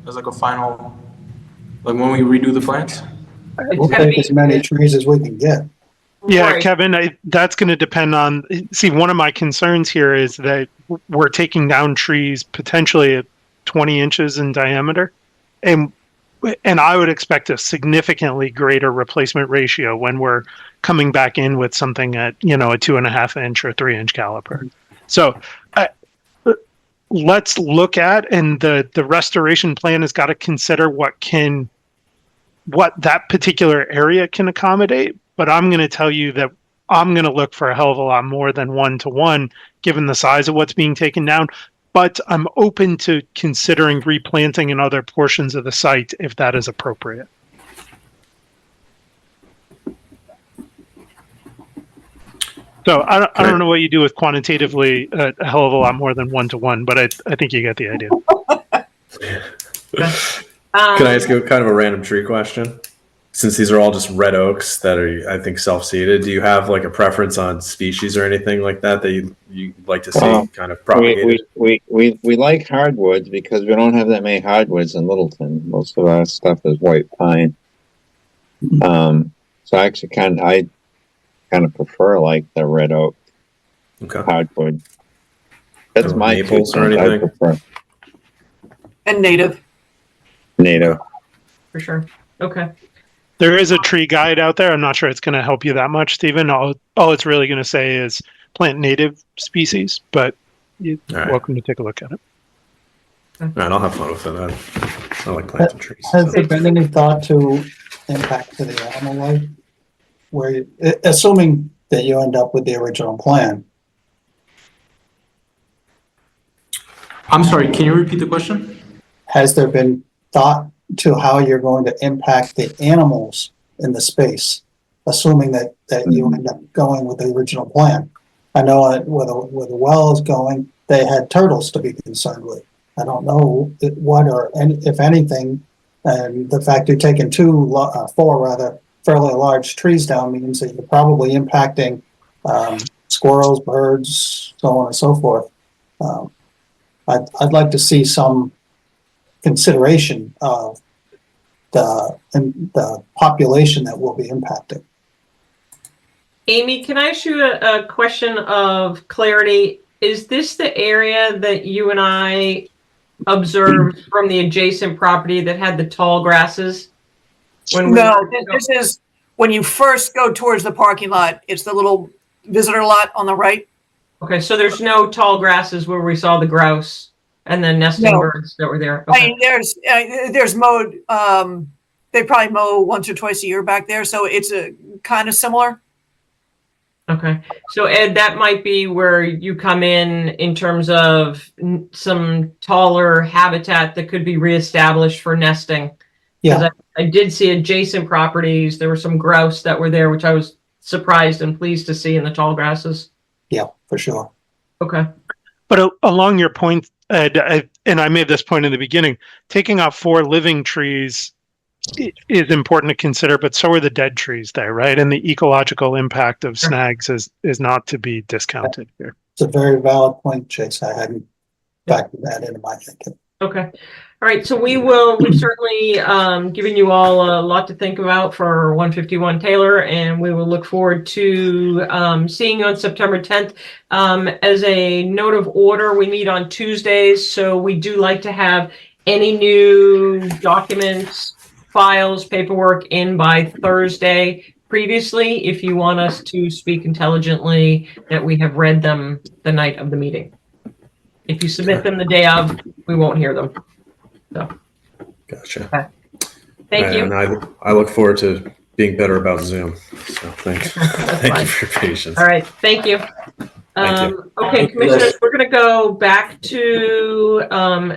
as like a final, like when we redo the plans? We'll take as many trees as we can get. Yeah, Right. Kevin, that's going to depend on. See, one of my concerns here is that we're taking down trees potentially at 20 inches in diameter, and I would expect a significantly greater replacement ratio when we're coming back in with something at a 2.5 inch or 3 inch caliper. So let's look at, and the restoration plan has got to consider what that particular area can accommodate. But I'm going to tell you that I'm going to look for a hell of a lot more than 1:1, given the size of what's being taken down. But I'm open to considering replanting in other portions of the site if that is appropriate. So I don't know what you do with quantitatively a hell of a lot more than 1:1, but I think you get the idea. Can I ask you kind of a random tree question? Since these are all just red oaks that are, I think, self-seeded, do you have like a preference on species or anything like that you like to see kind of propagated? We like hardwoods because we don't have that many hardwoods in Littleton. Most of our stuff is white pine. So I actually kind of prefer like the red oak Okay. hardwood. That's No my maples or 2 cents. I anything? prefer And native. native. For sure. Okay. There is a tree guide out there. I'm not sure it's going to help you that much, Stephen. All it's really going to say is plant native species, but you're All right. welcome to take a look at it. All right, I'll have fun with it. I like planting trees. Has there been any thought to impact to the animal life? Where, assuming that you end up with the original plan, I'm sorry, can you repeat the question? has there been thought to how you're going to impact the animals in the space, assuming that you end up going with the original plan? I know where the well is going, they had turtles to be concerned with. I don't know what or if anything, and the fact you're taking 4 fairly large trees down means that you're probably impacting squirrels, birds, so on and so forth. I'd like to see some consideration of the population that will be impacted. Amy, can I ask you a question of clarity? Is this the area that you and I observed from the adjacent property that had the tall grasses? This is when you first go towards the parking lot. It's the little visitor lot on the right. Okay, so there's no tall grasses where we saw the grouse And then nesting No. birds that were there. I Okay. mean, there's mowed, they probably mow once or twice a year back there, so it's a kind of similar. Okay. So Ed, that might be where you come in terms of some taller habitat that could be reestablished for nesting. Yeah. I did see adjacent properties. There were some grouse that were there, which I was surprised and pleased to see in the tall grasses. Yeah, for sure. Okay. But along your point, Ed, and I made this point in the beginning, taking out 4 living trees is important to consider, but so are the dead trees there, right? And the ecological impact of snags is not to be discounted here. It's a very valid point, Chase. I hadn't factored that into my thinking. Okay. All right. So we've certainly given you all a lot to think about for 151 Taylor, and we will look forward to seeing you on September 10th. As a note of order, we meet on Tuesdays, so we do like to have any new documents, files, paperwork in by Thursday previously, if you want us to speak intelligently that we have read them the night of the meeting. If you submit them the day of, we won't hear them. So, Gotcha. thank you. And I look forward to being better about Zoom. So thank fine. you for your patience. All right, thank you. Thank you. Okay, commissioners, we're going to go back to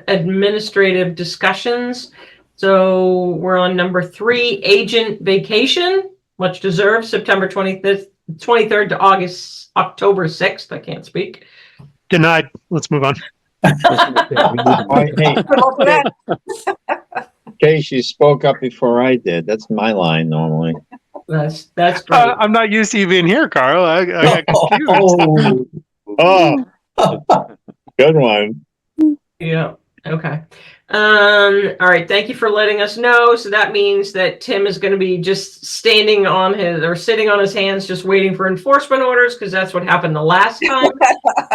administrative discussions. So we're on number 3, agent vacation, much deserved, September 23rd to October 6th. I can't speak. Denied. Let's move on. Hey, Good luck with that. Case, you spoke up before I did. That's my line normally. That's great. I'm not used to you being here, Carl. I got confused. Oh, good one. Yeah. Okay. All right. Thank you for letting us know. So that means that Tim is going to be just sitting on his hands, just waiting for enforcement orders, because that's what happened the last time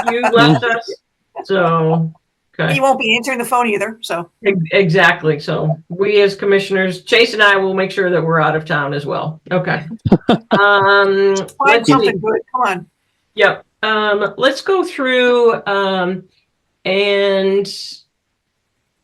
you left us. So, okay. He won't be answering the phone either, so. Exactly. So we as commissioners, Chase and I will make sure that we're out of town as well. Okay. Find Let's see. something good, come on. Yep. Let's go through, and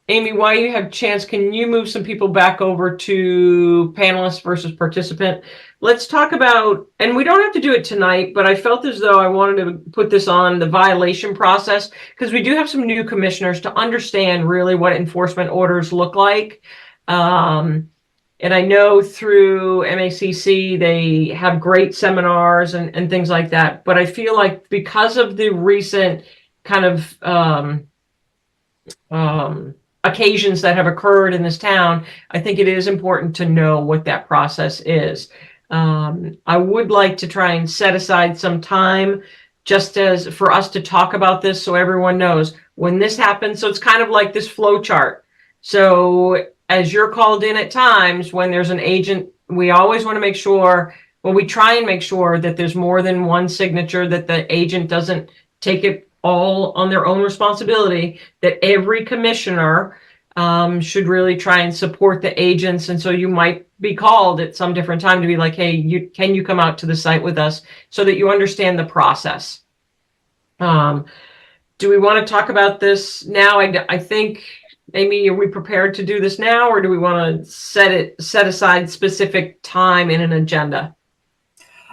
Amy, while you have a chance, can you move some people back over to panelist versus participant? Let's talk about, and we don't have to do it tonight, but I felt as though I wanted to put this on the violation process, because we do have some new commissioners to understand really what enforcement orders look like. And I know through MACC, they have great seminars and things like that. But I feel like because of the recent kind of occasions that have occurred in this town, I think it is important to know what that process is. I would like to try and set aside some time just as for us to talk about this so everyone knows when this happens. So it's kind of like this flow chart. So as you're called in at times when there's an agent, we always want to make sure, well, we try and make sure that there's more than one signature, that the agent doesn't take it all on their own responsibility, that every commissioner should really try and support the agents. And so you might be called at some different time to be like, hey, can you come out to the site with us, so that you understand the process. Do we want to talk about this now? I think, Amy, are we prepared to do this now, or do we want to set aside specific time in an agenda?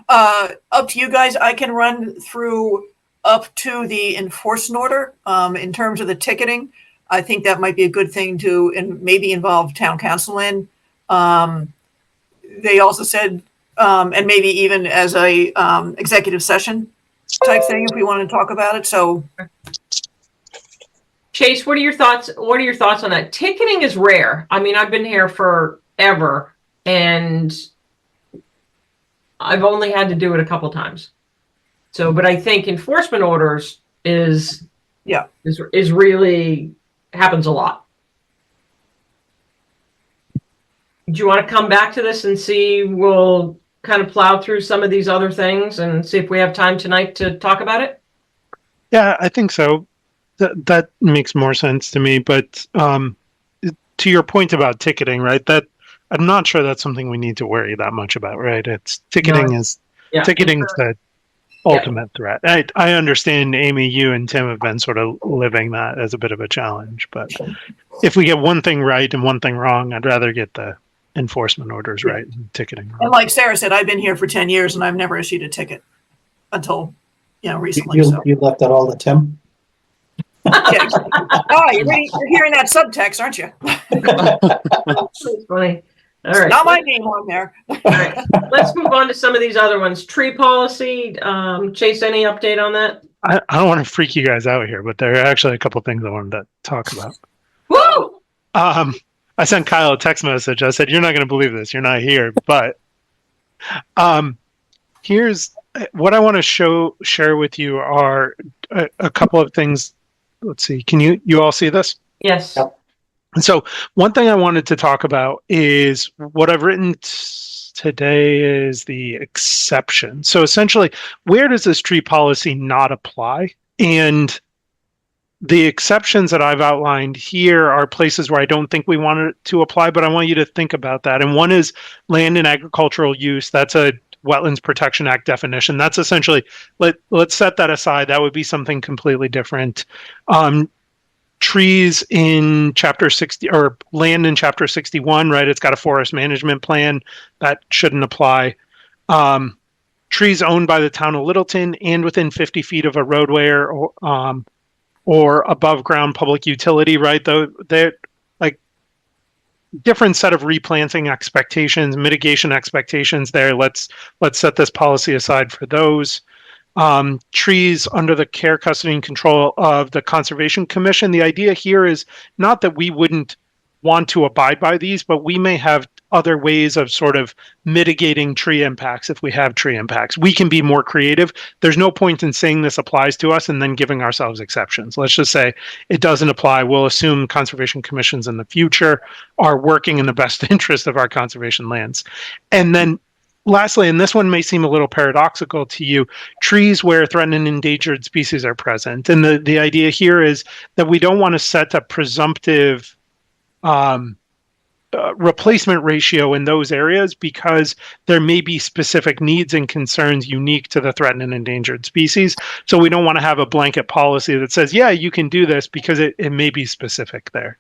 Up to you guys. I can run through up to the enforcement order. In terms of the ticketing, I think that might be a good thing to maybe involve town council in. They also said, and maybe even as a executive session type thing, if we want to talk about it. So, Chase, what are your thoughts? What are your thoughts on that? Ticketing is rare. I mean, I've been here forever, and I've only had to do it a couple times. So, but I think enforcement orders is really happens a lot. Do you want to come back to this and see? We'll kind of plow through some of these other things and see if we have time tonight to talk about it. Yeah, I think so. That makes more sense to me. But to your point about ticketing, right? That I'm not sure that's something we need to worry that much about, right? It's ticketing No, ticketing's ultimate threat. I understand, Amy, you and Tim have been sort of living that as a bit of a challenge, but if we get one thing right and one thing wrong, I'd rather get the enforcement orders right and ticketing wrong. And like Sarah said, I've been here for 10 years and I've never issued a ticket until, recently. You, So, you left that all to Tim? yeah. Oh, you're hearing that subtext, aren't you? That's funny. All right. Not my name on there. All right. Let's move on to some of these other ones. Tree policy. Chase, any update on that? I don't want to freak you guys out here, but there are actually a couple things I wanted to talk about. Woo! I sent Kyle a text message. I said, "You're not going to believe this. You're not here." But here's what I want to share with you are a couple of things. Let's see. Can you all see this? Yes. Yep. And so one thing I wanted to talk about is what I've written today is the exception. So essentially, where does this tree policy not apply? And the exceptions that I've outlined here are places where I don't think we want it to apply, but I want you to think about that. And one is land and agricultural use. That's a Wetlands Protection Act definition. That's essentially, let's set that aside. That would be something completely different. Trees in Chapter 60 or land in Chapter 61, right? It's got a forest management plan. That shouldn't apply. Trees owned by the town of Littleton and within 50 feet of a roadway or above ground public utility, right? Though they're like different set of replanting expectations, mitigation expectations there. Let's set this policy aside for those. Trees under the care, custody, and control of the Conservation Commission. The idea here is not that we wouldn't want to abide by these, but we may have other ways of sort of mitigating tree impacts if we have tree impacts. We can be more creative. There's no point in saying this applies to us and then giving ourselves exceptions. Let's just say it doesn't apply. We'll assume conservation commissions in the future are working in the best interest of our conservation lands. And then lastly, and this one may seem a little paradoxical to you, trees where threatened and endangered species are present. And the idea here is that we don't want to set a presumptive replacement ratio in those areas because there may be specific needs and concerns unique to the threatened and endangered species. So we don't want to have a blanket policy that says, yeah, you can do this because it may be specific there.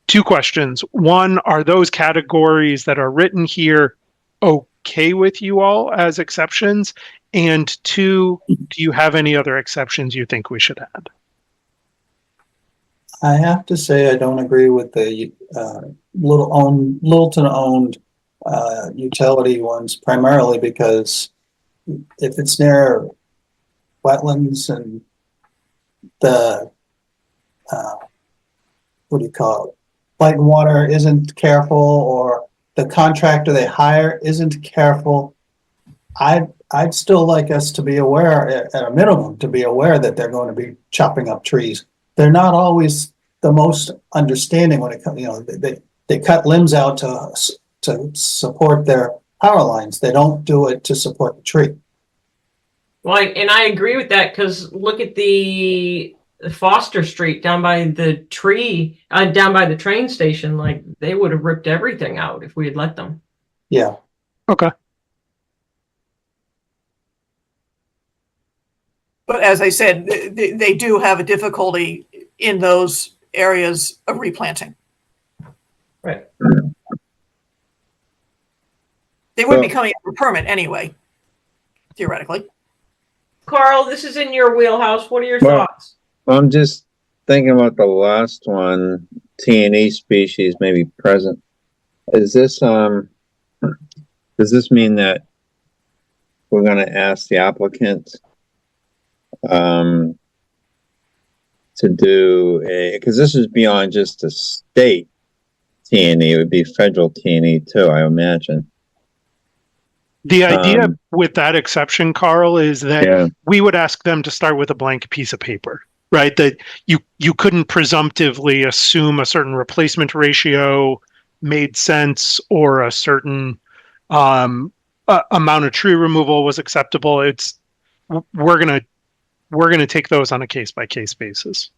Two questions. One, are those categories that are written here okay with you all as exceptions? And two, do you have any other exceptions you think we should add? I have to say I don't agree with the Littleton-owned utility ones, primarily because if it's near wetlands and the what do you call it, light and water isn't careful, or the contractor they hire isn't careful, I'd still like us to be aware, at a minimum, to be aware that they're going to be chopping up trees. They're not always the most understanding when it comes, they cut limbs out to support their power lines. They don't do it to support the tree. Well, and I agree with that because look at the Foster Street down by the down by the train station. Like they would have ripped everything out if we had let them. Yeah. Okay. But as I said, they do have a difficulty in those areas of replanting. Right. They would be coming up for permit anyway, theoretically. Carl, this is in your wheelhouse. What are your Well, thoughts? I'm just thinking about the last one, T&E species may be present. Is this, does this mean that we're gonna ask the applicant to do because this is beyond just a state T&E, it would be federal T&E too, I imagine. The idea with that exception, Carl, is that we would ask them to start with a blank piece of paper, right? That you couldn't presumptively assume a certain replacement ratio made sense or a certain amount of tree removal was acceptable. We're gonna take those on a case by case basis.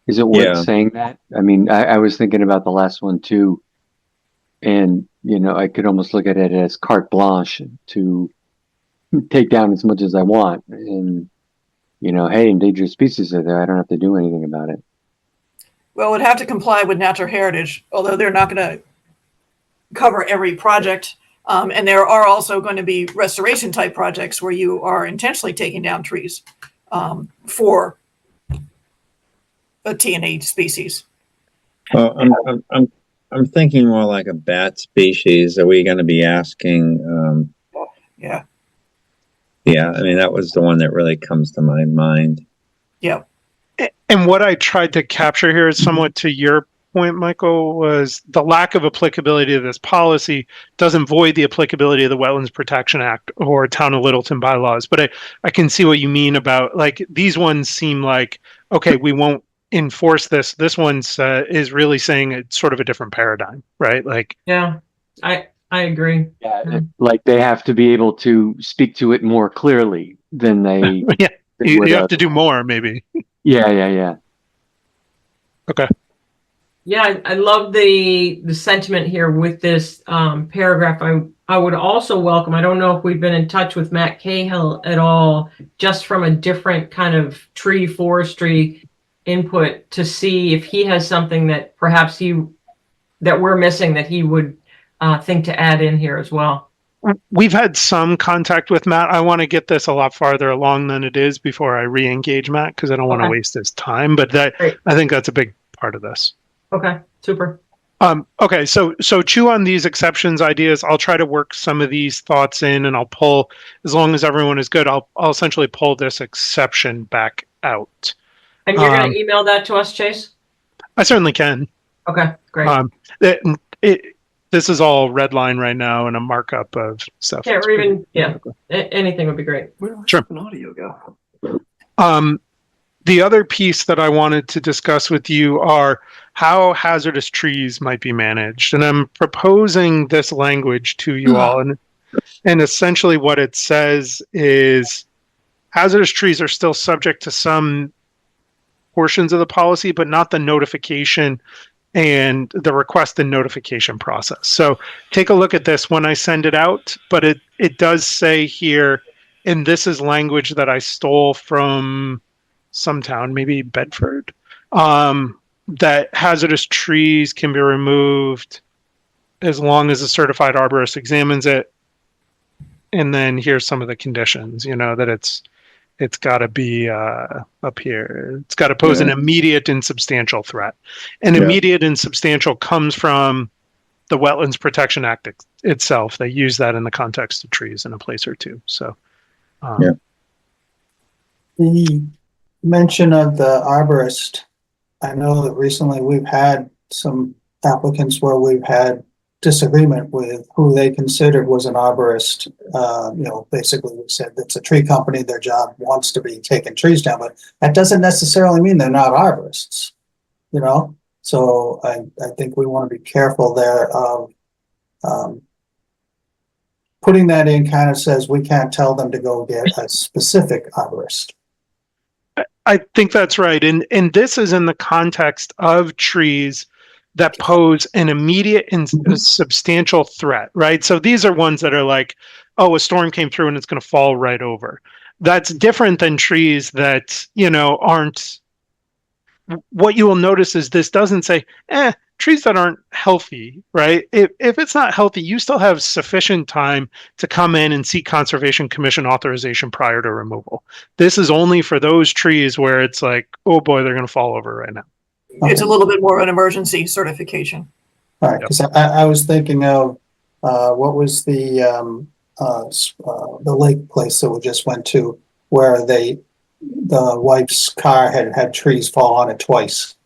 Is it worth saying that? I mean, I was thinking about the last one too, and I could almost look at it as carte blanche to take down as much as I want. And, you know, hey, endangered species are there. I don't have to do anything about it. Well, it would have to comply with natural heritage, although they're not going to cover every project. And there are also going to be restoration type projects where you are intentionally taking down trees for a TNA species. Well, I'm thinking more like a bat species. Are we going to be asking? Yeah. Yeah, I mean, that was the one that really comes to my mind. Yeah. And what I tried to capture here is somewhat to your point, Michael, was the lack of applicability of this policy doesn't void the applicability of the Wetlands Protection Act or Town of Littleton bylaws. But I can see what you mean about, like, these ones seem like, okay, we won't enforce this. This one's is really saying it's sort of a different paradigm, right? Like, Yeah, I agree. Yeah, like they have to be able to speak to it more clearly than they. yeah, than you would have a- to do more, maybe. Yeah. Okay. Yeah, I love the sentiment here with this paragraph. I would also welcome, I don't know if we've been in touch with Matt Cahill at all, just from a different kind of tree forestry input, to see if he has something that perhaps that we're missing that he would think to add in here as well. We've had some contact with Matt. I want to get this a lot farther along than it is before I re-engage Matt, because I don't want to Okay. waste his time. But Great. I think that's a big part of this. Okay, super. Okay, so chew on these exceptions ideas. I'll try to work some of these thoughts in, and I'll pull, as long as everyone is good, I'll essentially pull this exception back out. And you're going to email that to us, Chase? I certainly can. Okay, great. This is all red line right now and a markup of stuff. Yeah, or even, anything would be great. Sure. An audio go. The other piece that I wanted to discuss with you are how hazardous trees might be managed. And I'm proposing this language to you all. And essentially what it says is hazardous trees are still subject to some portions of the policy, but not the notification and the request and notification process. So take a look at this when I send it out, but it does say here, and this is language that I stole from some town, maybe Bedford, that hazardous trees can be removed as long as a certified arborist examines it. And then here's some of the conditions, that it's got to be up here. It's got to pose an immediate and substantial threat. And immediate and substantial comes from the Wetlands Protection Act itself. They use that in the context of trees in a place or two. So, The mention of the arborist, I know that recently we've had some applicants where we've had disagreement with who they considered was an arborist. Basically we said it's a tree company, their job wants to be taking trees down, but that doesn't necessarily mean they're not arborists, So I think we want to be careful there of putting that in kind of says we can't tell them to go get a specific arborist. I think that's right. And this is in the context of trees that pose an immediate and substantial threat, right? So these are ones that are like, oh, a storm came through and it's going to fall right over. That's different than trees that, aren't. What you will notice is this doesn't say, trees that aren't healthy, right? If it's not healthy, you still have sufficient time to come in and seek Conservation Commission authorization prior to removal. This is only for those trees where it's like, oh boy, they're going to fall over right now. It's a little bit more of an emergency certification. All right, because I was thinking of what was the lake place that we just went to, where the wife's car had trees fall on it twice.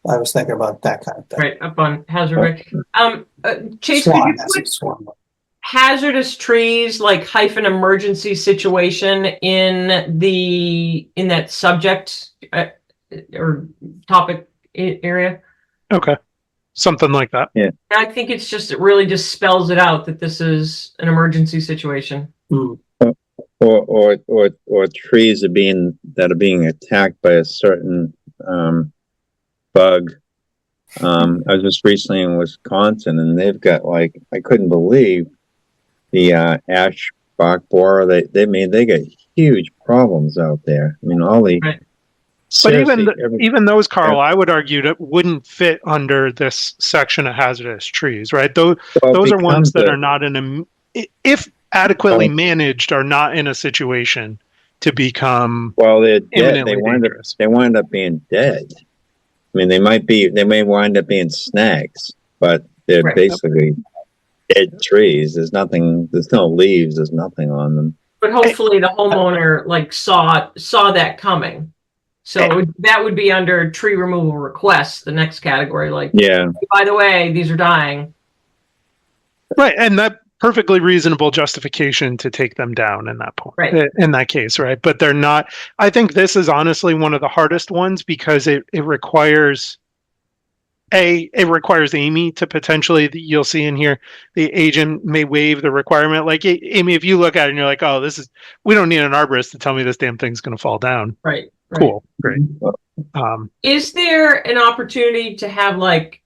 I was thinking about that kind of thing. Right, up on Hazard Way. Chase, Swan, could you that's put a swan. hazardous trees like hyphen emergency situation in that subject or topic area? Okay. Something like that. Yeah. I think it really just spells it out that this is an emergency situation. Or trees are being attacked by a certain bug. I was just recently in Wisconsin, and they've got I couldn't believe the ash bark borer, they get huge problems out there. I mean, all the. Right. But even seriously, even those, Carl, I would argue that wouldn't fit under this section of hazardous trees, right? Those well, it are ones becomes that a- are not if adequately Oh. managed, are not in a situation to become Well, they're dead. imminently dangerous. They wind up being dead. I mean, they may wind up being snags, but they're Right. basically dead trees. There's no leaves, there's nothing on them. But hopefully the homeowner like saw that coming. So that would be under tree removal requests, the next category, like, Yeah, by the way, these are dying. Right, and that perfectly reasonable justification to take them down in that point, Right. in that case, right? But they're not. I think this is honestly one of the hardest ones because it requires Amy to potentially, you'll see in here, the agent may waive the requirement. Like, Amy, if you look at it and you're like, oh, we don't need an arborist to tell me this damn thing's going to fall down. Right. Right. Cool, great. Is there an opportunity to have like,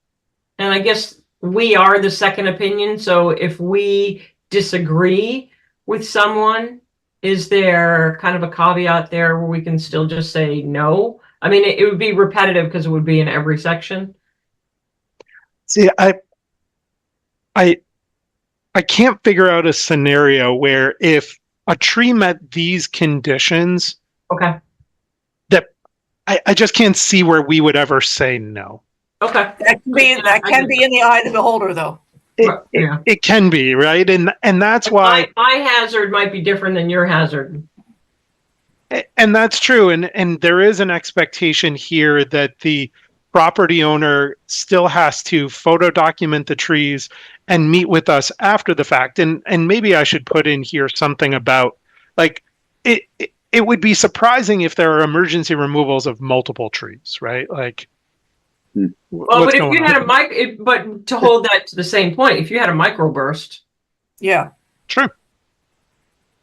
and I guess we are the second opinion, so if we disagree with someone, is there kind of a caveat there where we can still just say no? I mean, it would be repetitive because it would be in every section. See, I can't figure out a scenario where if a tree met these conditions, Okay. that I just can't see where we would ever say no. Okay. That can be in the eye of the beholder, though. Yeah. It can be, right? And that's why, My hazard might be different than your hazard. and that's true. And there is an expectation here that the property owner still has to photo document the trees and meet with us after the fact. And maybe I should put in here something about, like, it would be surprising if there are emergency removals of multiple trees, right? Like, Well, but if you had but to hold that to the same point, if you had a microburst, Yeah. True.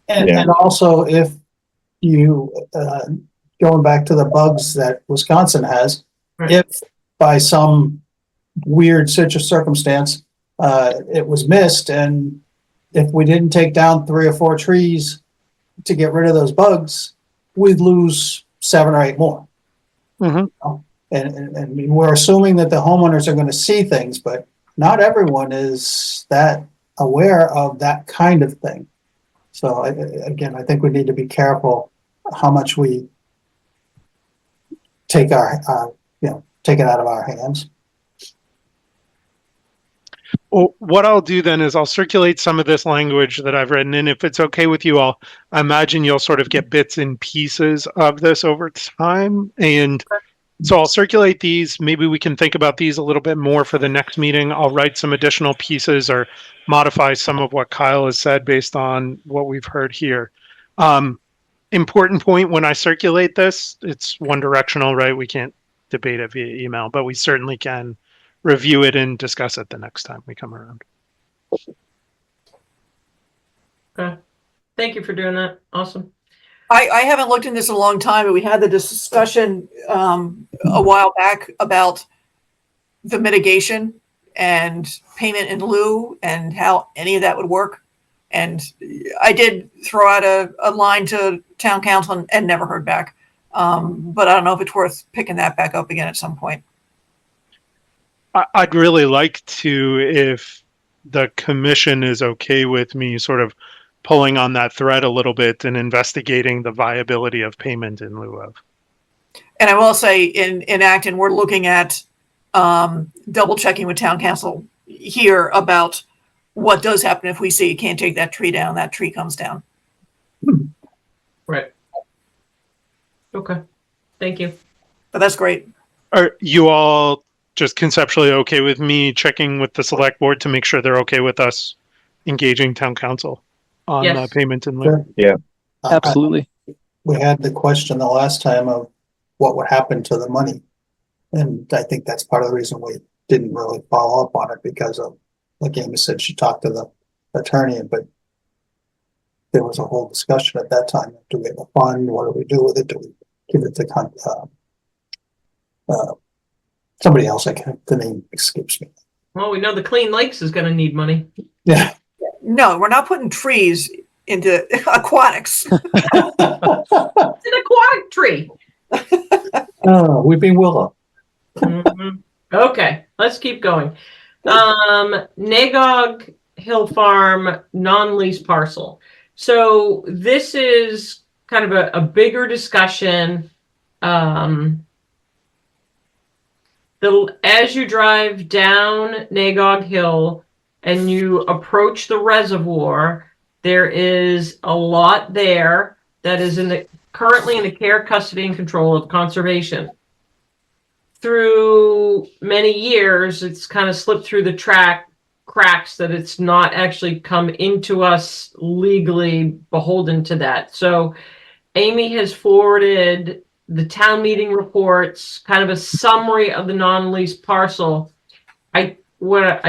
And, Yeah. and also if you, going back to the bugs that Wisconsin has, Right. if by some weird circumstance, it was missed, and if we didn't take down 3 or 4 trees to get rid of those bugs, we'd lose 7 or 8 more. Mhm. And we're assuming that the homeowners are going to see things, but not everyone is that aware of that kind of thing. So again, I think we need to be careful how much we take take it out of our hands. Well, what I'll do then is I'll circulate some of this language that I've written, and if it's okay with you all, I imagine you'll sort of get bits and pieces of this over time. And so I'll circulate these. Maybe we can think about these a little bit more for the next meeting. I'll write some additional pieces or modify some of what Kyle has said based on what we've heard here. Important point when I circulate this, it's one directional, right? We can't debate it via email, but we certainly can review it and discuss it the next time we come around. okay. Thank you for doing that. Awesome. I haven't looked in this in a long time, but we had the discussion a while back about the mitigation and payment in lieu and how any of that would work. And I did throw out a line to town council and never heard back. But I don't know if it's worth picking that back up again at some point. I'd really like to, if the commission is okay with me sort of pulling on that thread a little bit and investigating the viability of payment in lieu of. And I will say in Acton, we're looking at double checking with town council here about what does happen if we say you can't take that tree down, that tree comes down. Right. Okay. Thank you. But that's great. Are you all just conceptually okay with me checking with the select board to make sure they're okay with us engaging town council on Yes. payment in lieu? Sure. Absolutely. We had the question the last time of what would happen to the money. And I think that's part of the reason we didn't really follow up on it, because of, like Amy said, she talked to the attorney, but there was a whole discussion at that time. Do we have a fund? What do we do with it? Do we give it to somebody else? The name escapes me. Well, we know the Clean Lakes is going to need money. Yeah. No, we're not putting trees into aquatics. It's an aquatic tree. Oh, weeping willow. Mhm. Okay, let's keep going. Nagog Hill Farm non-lease parcel. So this is kind of a bigger discussion. As you drive down Nagog Hill and you approach the reservoir, there is a lot there that is currently in the care, custody, and control of conservation. Through many years, it's kind of slipped through the cracks that it's not actually come into us legally beholden to that. So Amy has forwarded the town meeting reports, kind of a summary of the non-lease parcel. I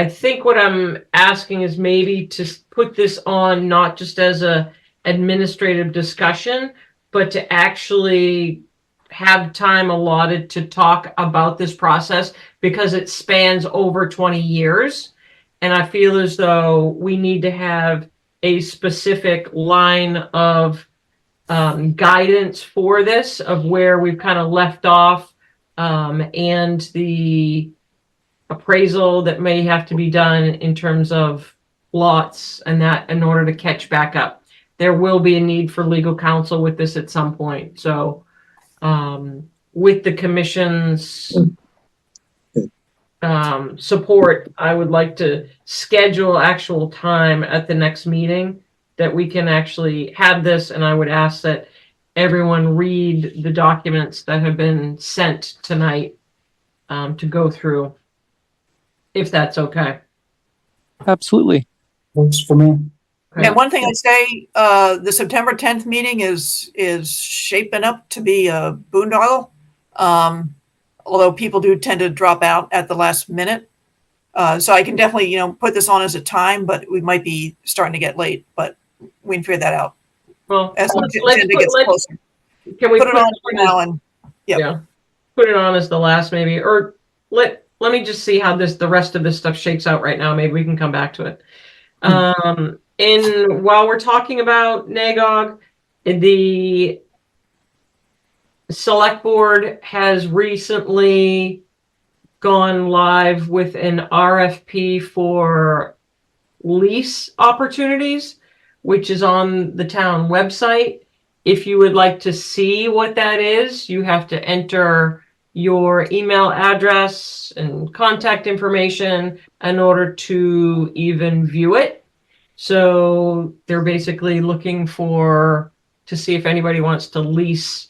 think what I'm asking is maybe to put this on not just as a administrative discussion, but to actually have time allotted to talk about this process, because it spans over 20 years. And I feel as though we need to have a specific line of guidance for this, of where we've kind of left off, and the appraisal that may have to be done in terms of lots and that, in order to catch back up. There will be a need for legal counsel with this at some point. So with the commission's support, I would like to schedule actual time at the next meeting that we can actually have this, and I would ask that everyone read the documents that have been sent tonight to go through, if that's okay. Absolutely. Works for me. Okay. And one thing I'd say, the September 10th meeting is shaping up to be a boondoggle. Although people do tend to drop out at the last minute. So I can definitely, put this on as a time, but we might be starting to get late, but we can figure that out Well, as the let's agenda gets closer. can we Put it on it for now and, Yep. Yeah, put it on as the last maybe, or let me just see how the rest of this stuff shakes out right now. Maybe we can come back to it. And while we're talking about Nagog, the select board has recently gone live with an RFP for lease opportunities, which is on the town website. If you would like to see what that is, you have to enter your email address and contact information in order to even view it. So they're basically looking to see if anybody wants to lease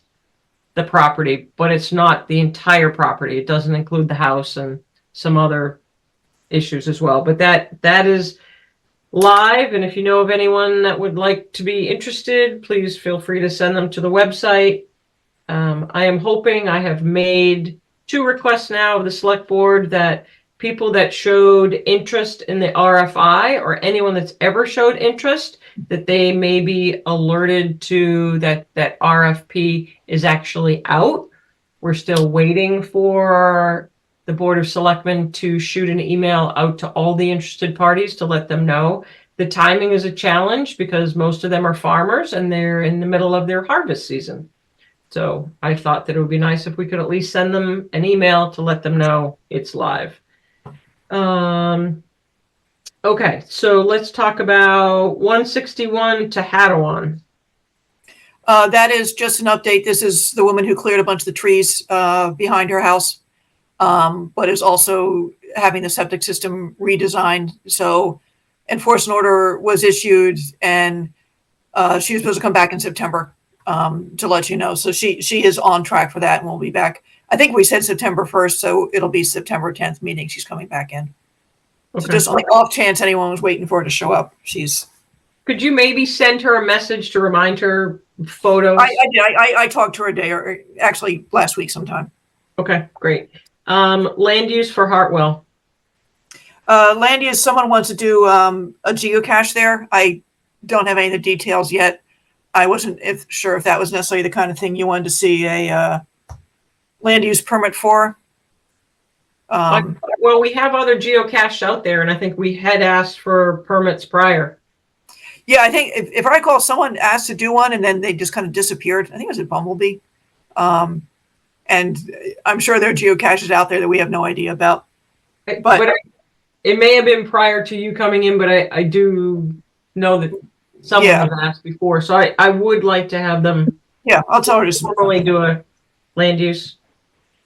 the property, but it's not the entire property. It doesn't include the house and some other issues as well. But that is live, and if you know of anyone that would like to be interested, please feel free to send them to the website. I am hoping, I have made 2 requests now of the select board, that people that showed interest in the RFI, or anyone that's ever showed interest, that they may be alerted to that RFP is actually out. We're still waiting for the Board of Selectmen to shoot an email out to all the interested parties to let them know. The timing is a challenge because most of them are farmers and they're in the middle of their harvest season. So I thought that it would be nice if we could at least send them an email to let them know it's live. Okay, so let's talk about 161 Tehadawon. That is just an update. This is the woman who cleared a bunch of the trees behind her house, but is also having the septic system redesigned. So enforcement order was issued, and she was supposed to come back in September to let you know. So she is on track for that, and we'll be back. I think we said September 1st, so it'll be September 10th meeting. She's coming back in. Okay. So just on the off chance anyone was waiting for her to show up, she's. Could you maybe send her a message to remind her photos? I did. I talked to her a day, or actually last week sometime. Okay, great. Land use for Hartwell. Land use, someone wants to do a geocache there. I don't have any of the details yet. I wasn't sure if that was necessarily the kind of thing you wanted to see a land use permit for. Well, we have other geocaches out there, and I think we had asked for permits prior. Yeah, I think if I recall, someone asked to do one and then they just kind of disappeared. I think it was at Bumblebee. And I'm sure there are geocaches out there that we have no idea about. But it may have been prior to you coming in, but I do know that someone Yeah. has asked before. So I would like to have them Yeah, I'll tell her to. formally do a land use.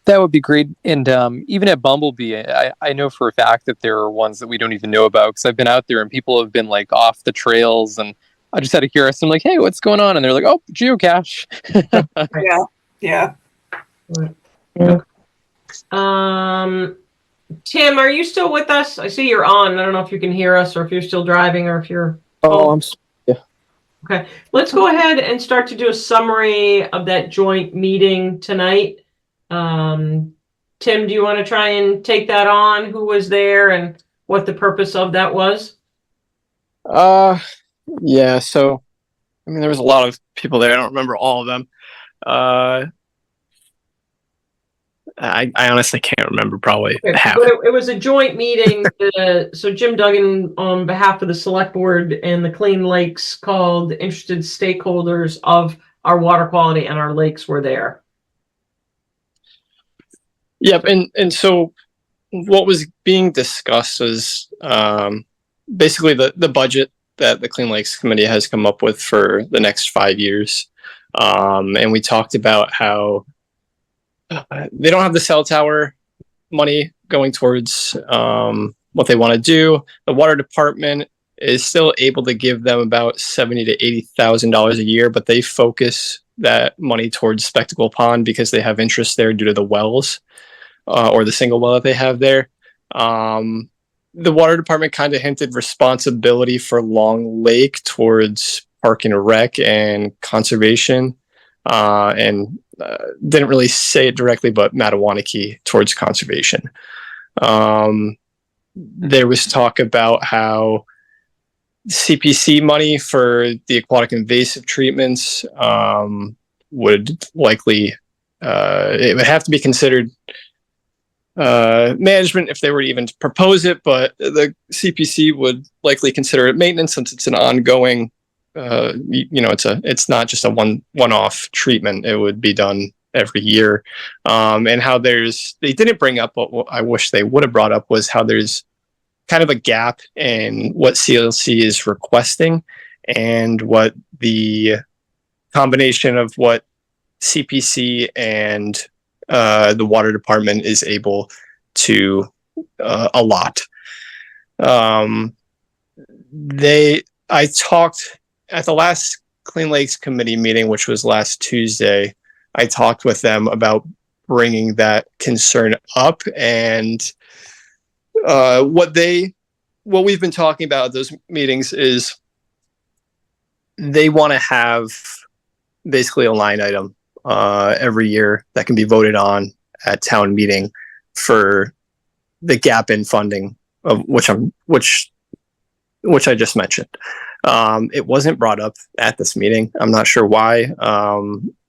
That would be great. And even at Bumblebee, I know for a fact that there are ones that we don't even know about because I've been out there and people have been like off the trails, and I just had a curiosity. I'm like, hey, what's going on? And they're like, oh, geocache. Yeah. Tim, are you still with us? I see you're on. I don't know if you can hear us or if you're still driving or if you're. Okay, let's go ahead and start to do a summary of that joint meeting tonight. Tim, do you want to try and take that on? Who was there and what the purpose of that was? Yeah, so I mean there was a lot of people there. I don't remember all of them. I honestly can't remember probably half. But it was a joint meeting. So Jim Duggan, on behalf of the select board and the Clean Lakes, called interested stakeholders of our water quality and our lakes were there. Yep, and so what was being discussed is basically the budget that the Clean Lakes Committee has come up with for the next 5 years. And we talked about how they don't have the cell tower money going towards what they want to do. The water department is still able to give them about $70,000 to $80,000 a year, but they focus that money towards Spectacle Pond because they have interest there due to the wells or the single well that they have there. The water department kind of hinted responsibility for Long Lake towards Park and Rec and conservation, and didn't really say it directly, but Mattawanakie towards conservation. There was talk about how CPC money for the aquatic invasive treatments would likely, it would have to be considered management if they were to even propose it, but the CPC would likely consider it maintenance since it's an ongoing, it's not just a one-off treatment. It would be done every year. And how they didn't bring up what I wish they would have brought up was how there's kind of a gap in what CLC is requesting and what the combination of what CPC and the water department is able to allot. I talked at the last Clean Lakes Committee meeting, which was last Tuesday. I talked with them about bringing that concern up, and what we've been talking about at those meetings is they want to have basically a line item every year that can be voted on at town meeting for the gap in funding of which I just mentioned. It wasn't brought up at this meeting. I'm not sure why.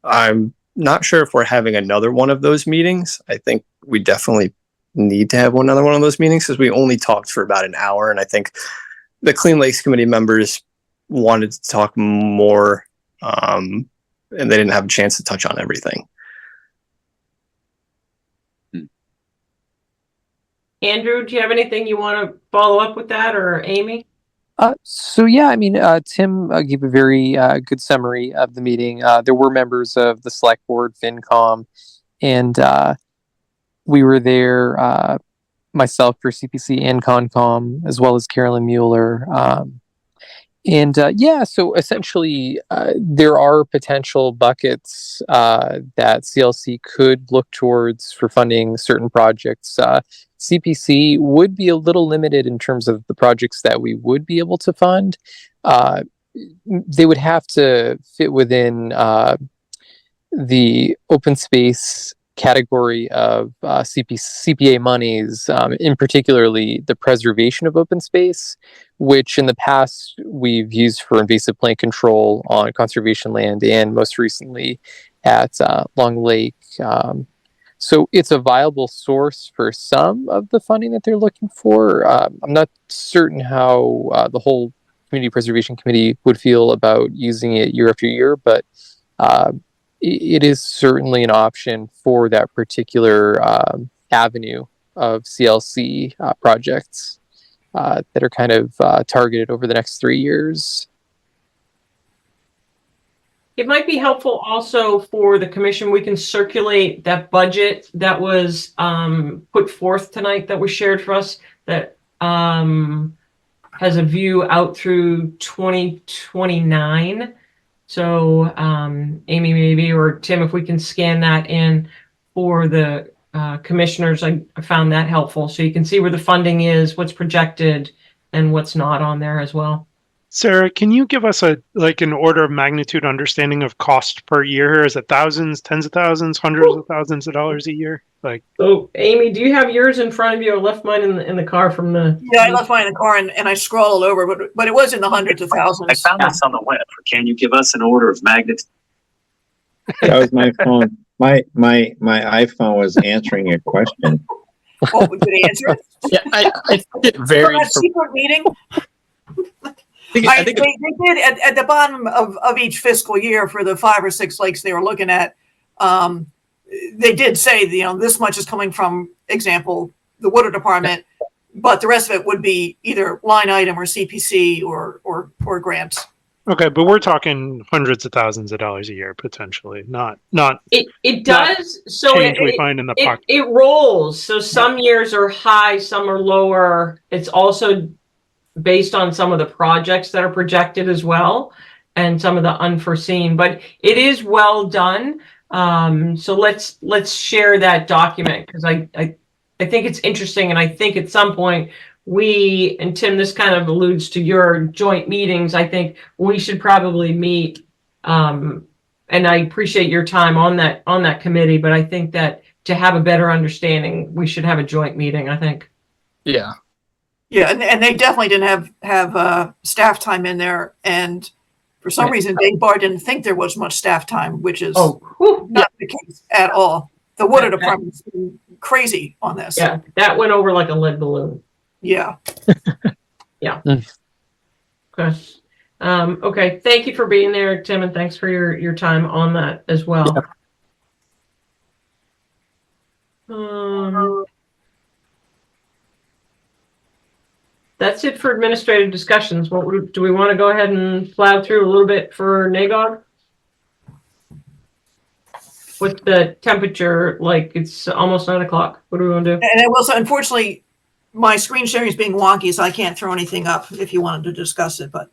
I'm not sure if we're having another one of those meetings. I think we definitely need to have another one of those meetings because we only talked for about an hour, and I think the Clean Lakes Committee members wanted to talk more, and they didn't have a chance to touch on everything. Andrew, do you have anything you want to follow up with that, or Amy? So yeah, I mean, Tim gave a very good summary of the meeting. There were members of the select board, FinCom, and we were there, myself for CPC and CONCOM, as well as Carolyn Mueller. So essentially, there are potential buckets that CLC could look towards for funding certain projects. CPC would be a little limited in terms of the projects that we would be able to fund. They would have to fit within the open space category of CPA monies, in particularly the preservation of open space, which in the past we've used for invasive plant control on conservation land and most recently at Long Lake. So it's a viable source for some of the funding that they're looking for. I'm not certain how the whole Community Preservation Committee would feel about using it year after year, but it is certainly an option for that particular avenue of CLC projects that are kind of targeted over the next 3 years. It might be helpful also for the commission. We can circulate that budget that was put forth tonight that was shared for us that has a view out through 2029. So Amy, maybe, or Tim, if we can scan that in for the commissioners, I found that helpful. So you can see where the funding is, what's projected, and what's not on there as well. Sarah, can you give us an order of magnitude understanding of cost per year? Is it thousands, tens of thousands, hundreds of thousands of dollars a year? So Amy, do you have yours in front of you? I left mine in the car from the. Yeah, I left mine in the car and I scrolled over, but it was in the hundreds of thousands. I found this on the web. Can you give us an order of magnitude? That was my phone. My iPhone was answering your question. Oh, we could answer it. Yeah, I think it For varied that from. secret meeting, I think they did at the bottom of each fiscal year for the 5 or 6 lakes they were looking at. They did say, this much is coming from, example, the water department, but the rest of it would be either line item or CPC or grants. Okay, but we're talking hundreds of thousands of dollars a year potentially, not It does. So change we find in the pocket. it rolls. So some years are high, some are lower. It's also based on some of the projects that are projected as well, and some of the unforeseen. But it is well done. So let's share that document, because I think it's interesting, and I think at some point we, and Tim, this kind of alludes to your joint meetings, I think we should probably meet, and I appreciate your time on that committee, but I think that to have a better understanding, we should have a joint meeting, I think. Yeah. Yeah, and they definitely didn't have staff time in there, and for some reason Dave Barr didn't think there was much staff time, which is not the case at all. The water department's been crazy on this. Yeah, that went over like a lead balloon. Yeah. Yeah. Okay. Okay. Thank you for being there, Tim, and thanks for your time on that as well. That's it for administrative discussions. Do we want to go ahead and plow through a little bit for NAGOG? What's the temperature like? It's almost 9 o'clock. What do we want to do? And I will say, unfortunately, my screen sharing is being wonky, so I can't throw anything up if you wanted to discuss it, but.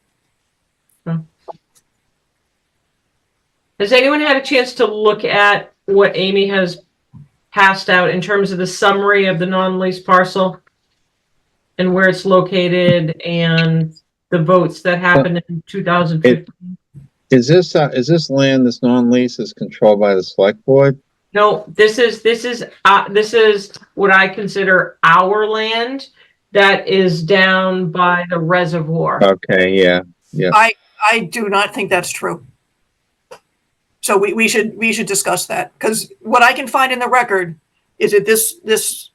Has anyone had a chance to look at what Amy has passed out in terms of the summary of the non-lease parcel and where it's located and the votes that happened in 2015? Is this land, this non-lease, is controlled by the select board? No, this is what I consider our land that is down by the reservoir. Okay, yeah. I do not think that's true. So we should discuss that, because what I can find in the record is that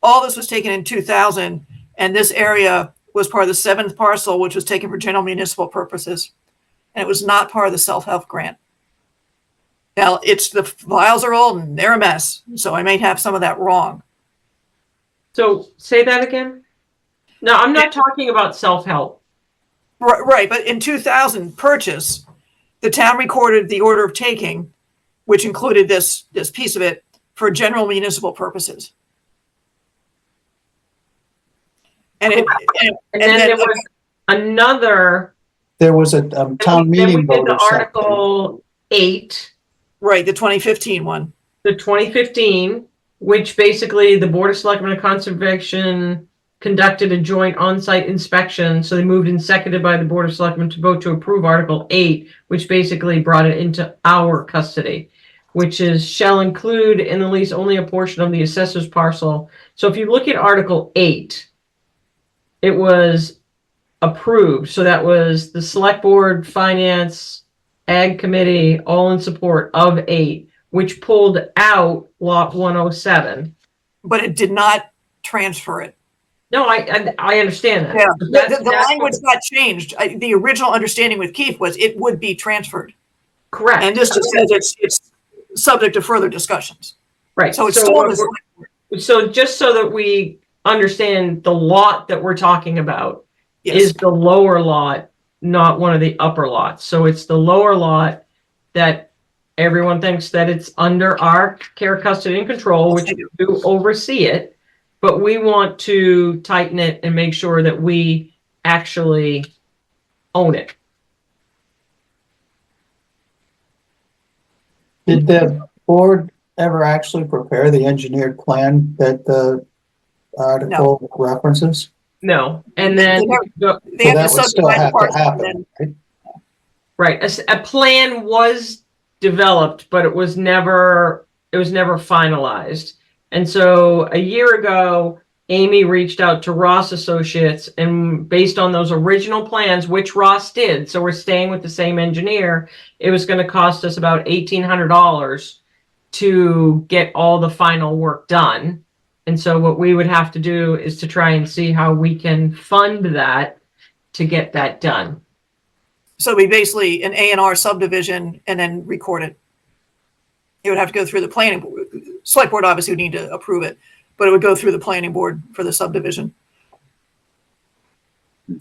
all this was taken in 2000, and this area was part of the 7th parcel, which was taken for general municipal purposes, and it was not part of the self-help grant. Now, the files are old and they're a mess, so I may have some of that wrong. So say that again. No, I'm not talking about self-help. Right, but in 2000 purchase, the town recorded the order of taking, which included this piece of it, for general municipal purposes. And then there was another. There was a town meeting Then we did vote. the Article 8. Right, the 2015 one. The 2015, which basically the Board of Selectmen and Conservation conducted a joint on-site inspection. So they moved and seconded by the Board of Selectmen to vote to approve Article 8, which basically brought it into our custody, which shall include in the lease only a portion of the assessor's parcel. So if you look at Article 8, it was approved. So that was the Select Board, Finance, Ag Committee, all in support of 8, which pulled out Lot 107. But it did not transfer it. No, I understand that. Yeah, But the that's language got changed. The original understanding with Keith was it would be transferred. correct. And this just says it's subject to further discussions. Right. So it's still on the select board. So just so that we understand, the lot that we're talking about Yes. is the lower lot, not one of the upper lots. So it's the lower lot that everyone thinks that it's under our care, custody, and control, Yes, which they do. do oversee it. But we want to tighten it and make sure that we actually own it. Did the board ever actually prepare the engineered plan that the article references? No. And then, They have So to that would still subdivide the have to parcel and happen, then right? right, a plan was developed, but it was never finalized. And so a year ago, Amy reached out to Ross Associates, and based on those original plans, which Ross did, so we're staying with the same engineer, it was going to cost us about $1,800 to get all the final work done. And so what we would have to do is to try and see how we can fund that to get that done. so it'd be basically an A&R subdivision and then record it. It would have to go through the planning board. Select board obviously would need to approve it, but it would go through the planning board for the subdivision.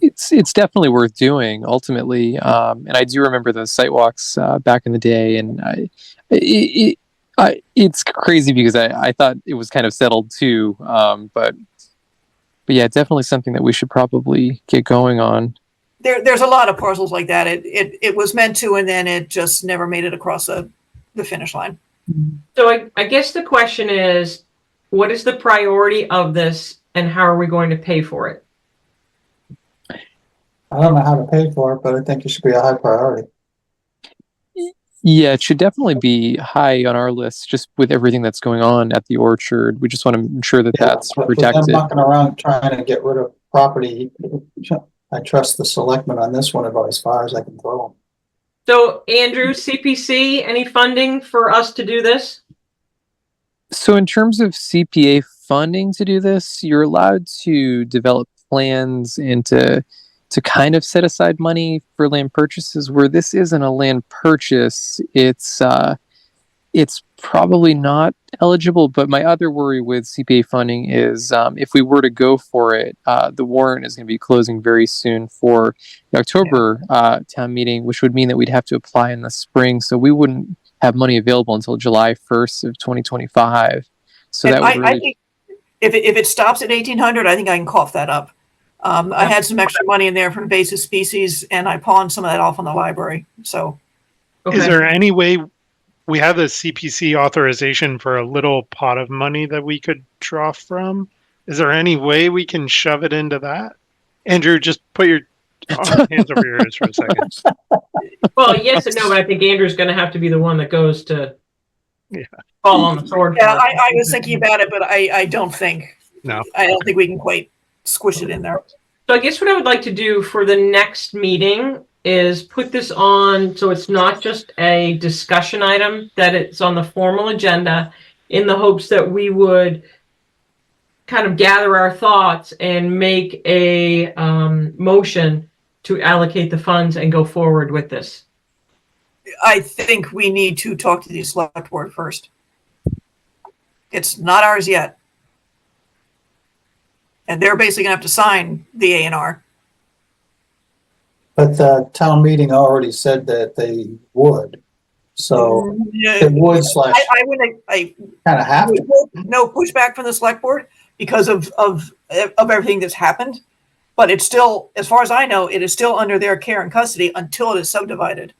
It's definitely worth doing ultimately. And I do remember the site walks back in the day, and it's crazy because I thought it was kind of settled too. But yeah, definitely something that we should probably get going on. There's a lot of parcels like that. It was meant to, and then it just never made it across the finish line. So I guess the question is, what is the priority of this and how are we going to pay for it? I don't know how to pay for it, but I think it should be a high priority. Yeah, it should definitely be high on our list, just with everything that's going on at the orchard. We just want to ensure that that's But with them protected. mucking around trying to get rid of property, I trust the selectmen on this one about as far as I can throw them. So Andrew, CPC, any funding for us to do this? So in terms of CPA funding to do this, you're allowed to develop plans and to kind of set aside money for land purchases. Where this isn't a land purchase, it's probably not eligible. But my other worry with CPA funding is if we were to go for it, the warrant is going to be closing very soon for the October town meeting, which would mean that we'd have to apply in the spring. So we wouldn't have money available until July 1st of 2025. So And that would I really... think if it stops at 1,800, I think I can cough that up. I had some extra money in there from invasive species, and I pawned some of that off on the library. So Okay. Is there any way we have a CPC authorization for a little pot of money that we could draw from? Is there any way we can shove it into that? Andrew, just put your hands over your ears for a second. Well, yes and no, but I think Andrew's going to have to be the one that goes to fall on the sword. yeah, for it. I was thinking about it, but I don't think No. I don't think we can quite squish it in there. So I guess what I would like to do for the next meeting is put this on so it's not just a discussion item, that it's on the formal agenda, in the hopes that we would kind of gather our thoughts and make a motion to allocate the funds and go forward with this. I think we need to talk to the select board first. It's not ours yet. And they're basically gonna have to sign the A&R. But the town meeting already said that they would. So it would slash I would, I kind of have to. no pushback from the select board because of everything that's happened. But it's still, as far as I know, it is still under their care and custody until it is subdivided.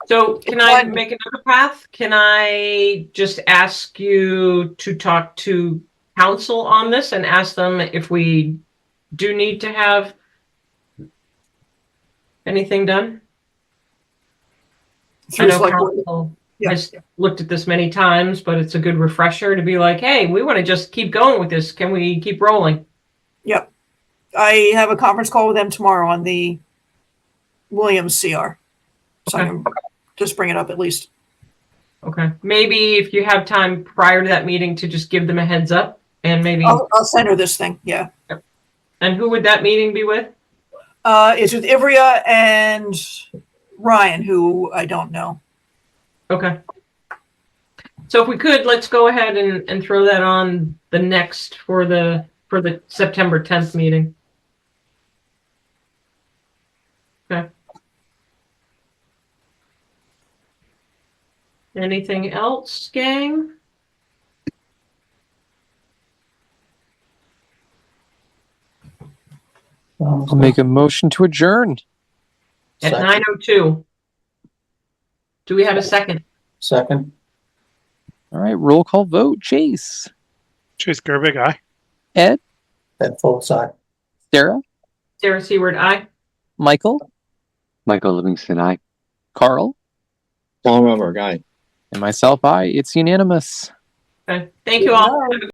So can I make another path? Can I just ask you to talk to council on this and ask them if we do need to have anything done? I Through know select board. council Yeah. has looked at this many times, but it's a good refresher to be like, hey, we want to just keep going with this. Can we keep rolling? Yep. I have a conference call with them tomorrow on the Williams CR. So I can just bring it up at least. Okay. Maybe if you have time prior to that meeting to just give them a heads up. And maybe, I'll send her this thing, yeah. and who would that meeting be with? It's with Ivrea and Ryan, who I don't know. Okay. So if we could, let's go ahead and throw that on the next for the September 10th meeting. Okay. Anything else, gang? I'll make a motion to adjourn. At Second. 9:02. Do we have a second? Second. All right, roll call vote. Chase, Chase Gervig, aye. Ed, That full side. Sarah, Sarah Seward, aye. Michael, Michael Livingston, aye. Carl, Paul Rummer, guy. and myself, I. It's unanimous. Okay. Thank you all. Have a